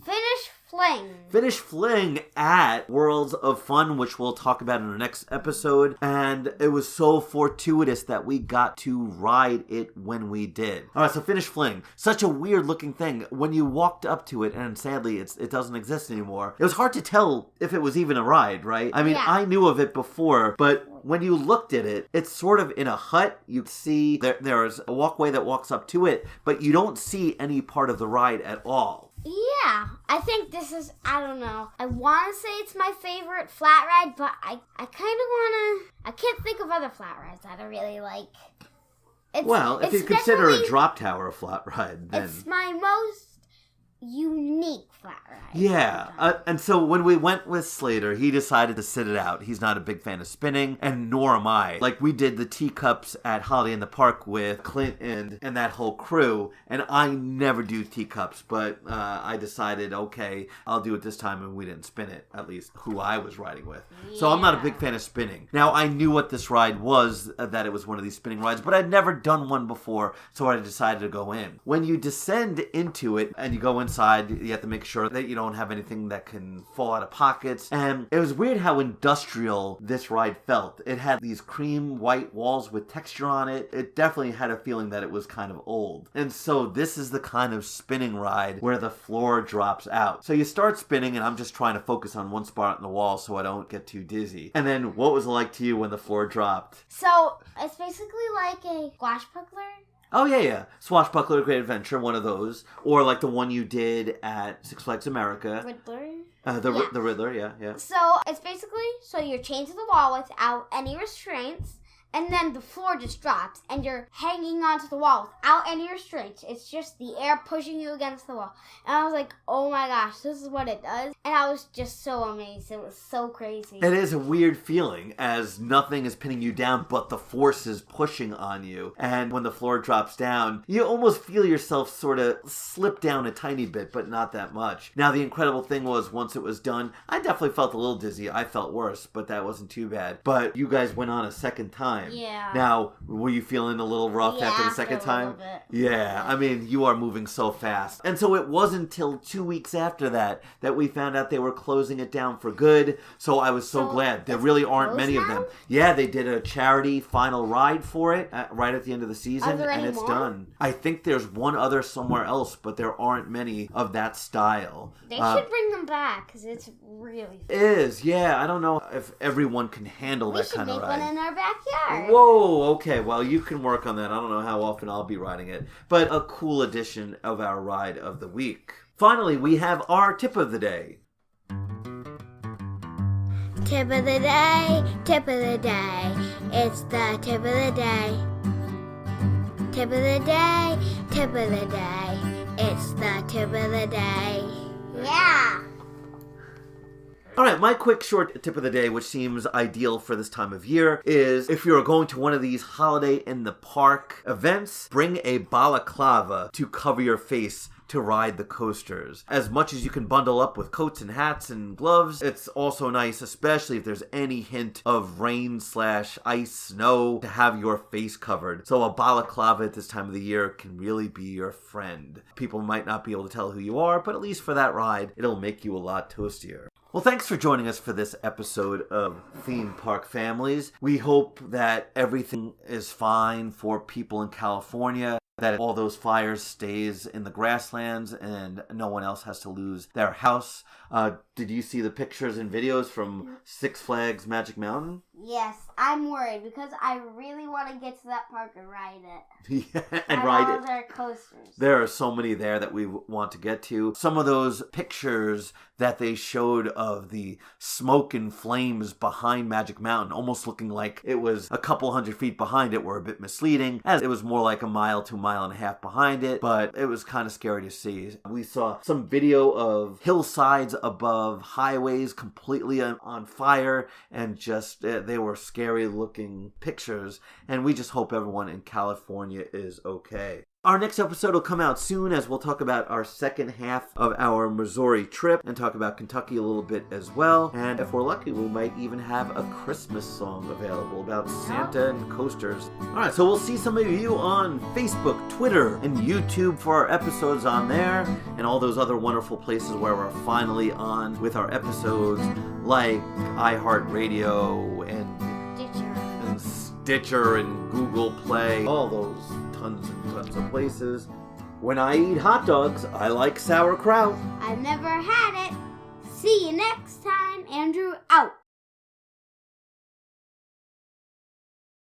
Finish Fling. Finish Fling at Worlds of Fun, which we'll talk about in our next episode. And it was so fortuitous that we got to ride it when we did. All right, so Finish Fling. Such a weird looking thing. When you walked up to it, and sadly it doesn't exist anymore, it was hard to tell if it was even a ride, right? I mean, I knew of it before, but when you looked at it, it's sort of in a hut. You see there's a walkway that walks up to it, but you don't see any part of the ride at all. Yeah, I think this is, I don't know. I want to say it's my favorite flat ride, but I kind of want to, I can't think of other flat rides that I really like. If you consider a drop tower a flat ride, then... It's my most unique flat ride. Yeah, and so when we went with Slater, he decided to sit it out. He's not a big fan of spinning, and nor am I. Like, we did the teacups at Holiday in the Park with Clint and that whole crew, and I never do teacups, but I decided, okay, I'll do it this time, and we didn't spin it, at least who I was riding with. Yeah. So I'm not a big fan of spinning. Now, I knew what this ride was, that it was one of these spinning rides, but I'd never done one before, so I decided to go in. When you descend into it, and you go inside, you have to make sure that you don't have anything that can fall out of pockets. And it was weird how industrial this ride felt. It had these cream white walls with texture on it. It definitely had a feeling that it was kind of old. And so this is the kind of spinning ride where the floor drops out. So you start spinning, and I'm just trying to focus on one spot on the wall so I don't get too dizzy. And then what was it like to you when the floor dropped? So it's basically like a swashbuckler. Oh, yeah. Swashbuckler Great Adventure, one of those. Or like the one you did at Six Flags America. Riddler. The Riddler, yeah. So it's basically, so you're chained to the wall without any restraints, and then the floor just drops, and you're hanging onto the wall without any restraints. It's just the air pushing you against the wall. And I was like, oh my gosh, this is what it does. And I was just so amazed. It was so crazy. It is a weird feeling, as nothing is pinning you down, but the force is pushing on you. And when the floor drops down, you almost feel yourself sort of slip down a tiny bit, but not that much. Now, the incredible thing was, once it was done, I definitely felt a little dizzy. I felt worse, but that wasn't too bad. But you guys went on a second time. Yeah. Now, were you feeling a little rough after the second time? Yeah, I mean, you are moving so fast. And so it wasn't until 2 weeks after that we found out they were closing it down for good. So I was so glad. There really aren't many of them. Yeah, they did a charity final ride for it right at the end of the season, and it's done. I think there's one other somewhere else, but there aren't many of that style. They should bring them back, because it's really fun. It is, yeah. I don't know if everyone can handle that kind of ride. We should make one in our backyard. Whoa, okay, well, you can work on that. I don't know how often I'll be riding it, but a cool addition of our ride of the week. Finally, we have our tip of the day. tip of the day, tip of the day. It's the tip of the day. Tip of the day, tip of the day. It's the tip of the day. Yeah! All right, my quick short tip of the day, which seems ideal for this time of year, is if you're going to one of these holiday in the park events, bring a balaclava to cover your face to ride the coasters. As much as you can bundle up with coats and hats and gloves, it's also nice, especially if there's any hint of rain/ice, snow, to have your face covered. So a balaclava at this time of the year can really be your friend. People might not be able to tell who you are, but at least for that ride, it'll make you a lot toastier. Well, thanks for joining us for this episode of Theme Park Families. We hope that everything is fine for people in California, that all those fires stays in the grasslands and no one else has to lose their house. Did you see the pictures and videos from Six Flags Magic Mountain? Yes, I'm worried because I really want to get to that park and ride it. Yeah, and ride it. All their coasters. There are so many there that we want to get to. Some of those pictures that they showed of the smoke and flames behind Magic Mountain, almost looking like it was a couple hundred feet behind it, were a bit misleading, as it was more like a mile to a mile and a half behind it, but it was kind of scary to see. We saw some video of hillsides above highways completely on fire, and just they were scary looking pictures, and we just hope everyone in California is okay. Our next episode will come out soon, as we'll talk about our second half of our Missouri trip and talk about Kentucky a little bit as well. And if we're lucky, we might even have a Christmas song available about Santa and coasters. All right, so we'll see some of you on Facebook, Twitter, and YouTube for our episodes on there, and all those other wonderful places where we're finally on with our episodes, like iHeartRadio and Stitcher and Google Play, all those tons and tons of places. When I eat hot dogs, I like sauerkraut. I've never had it. See you next time. Andrew out.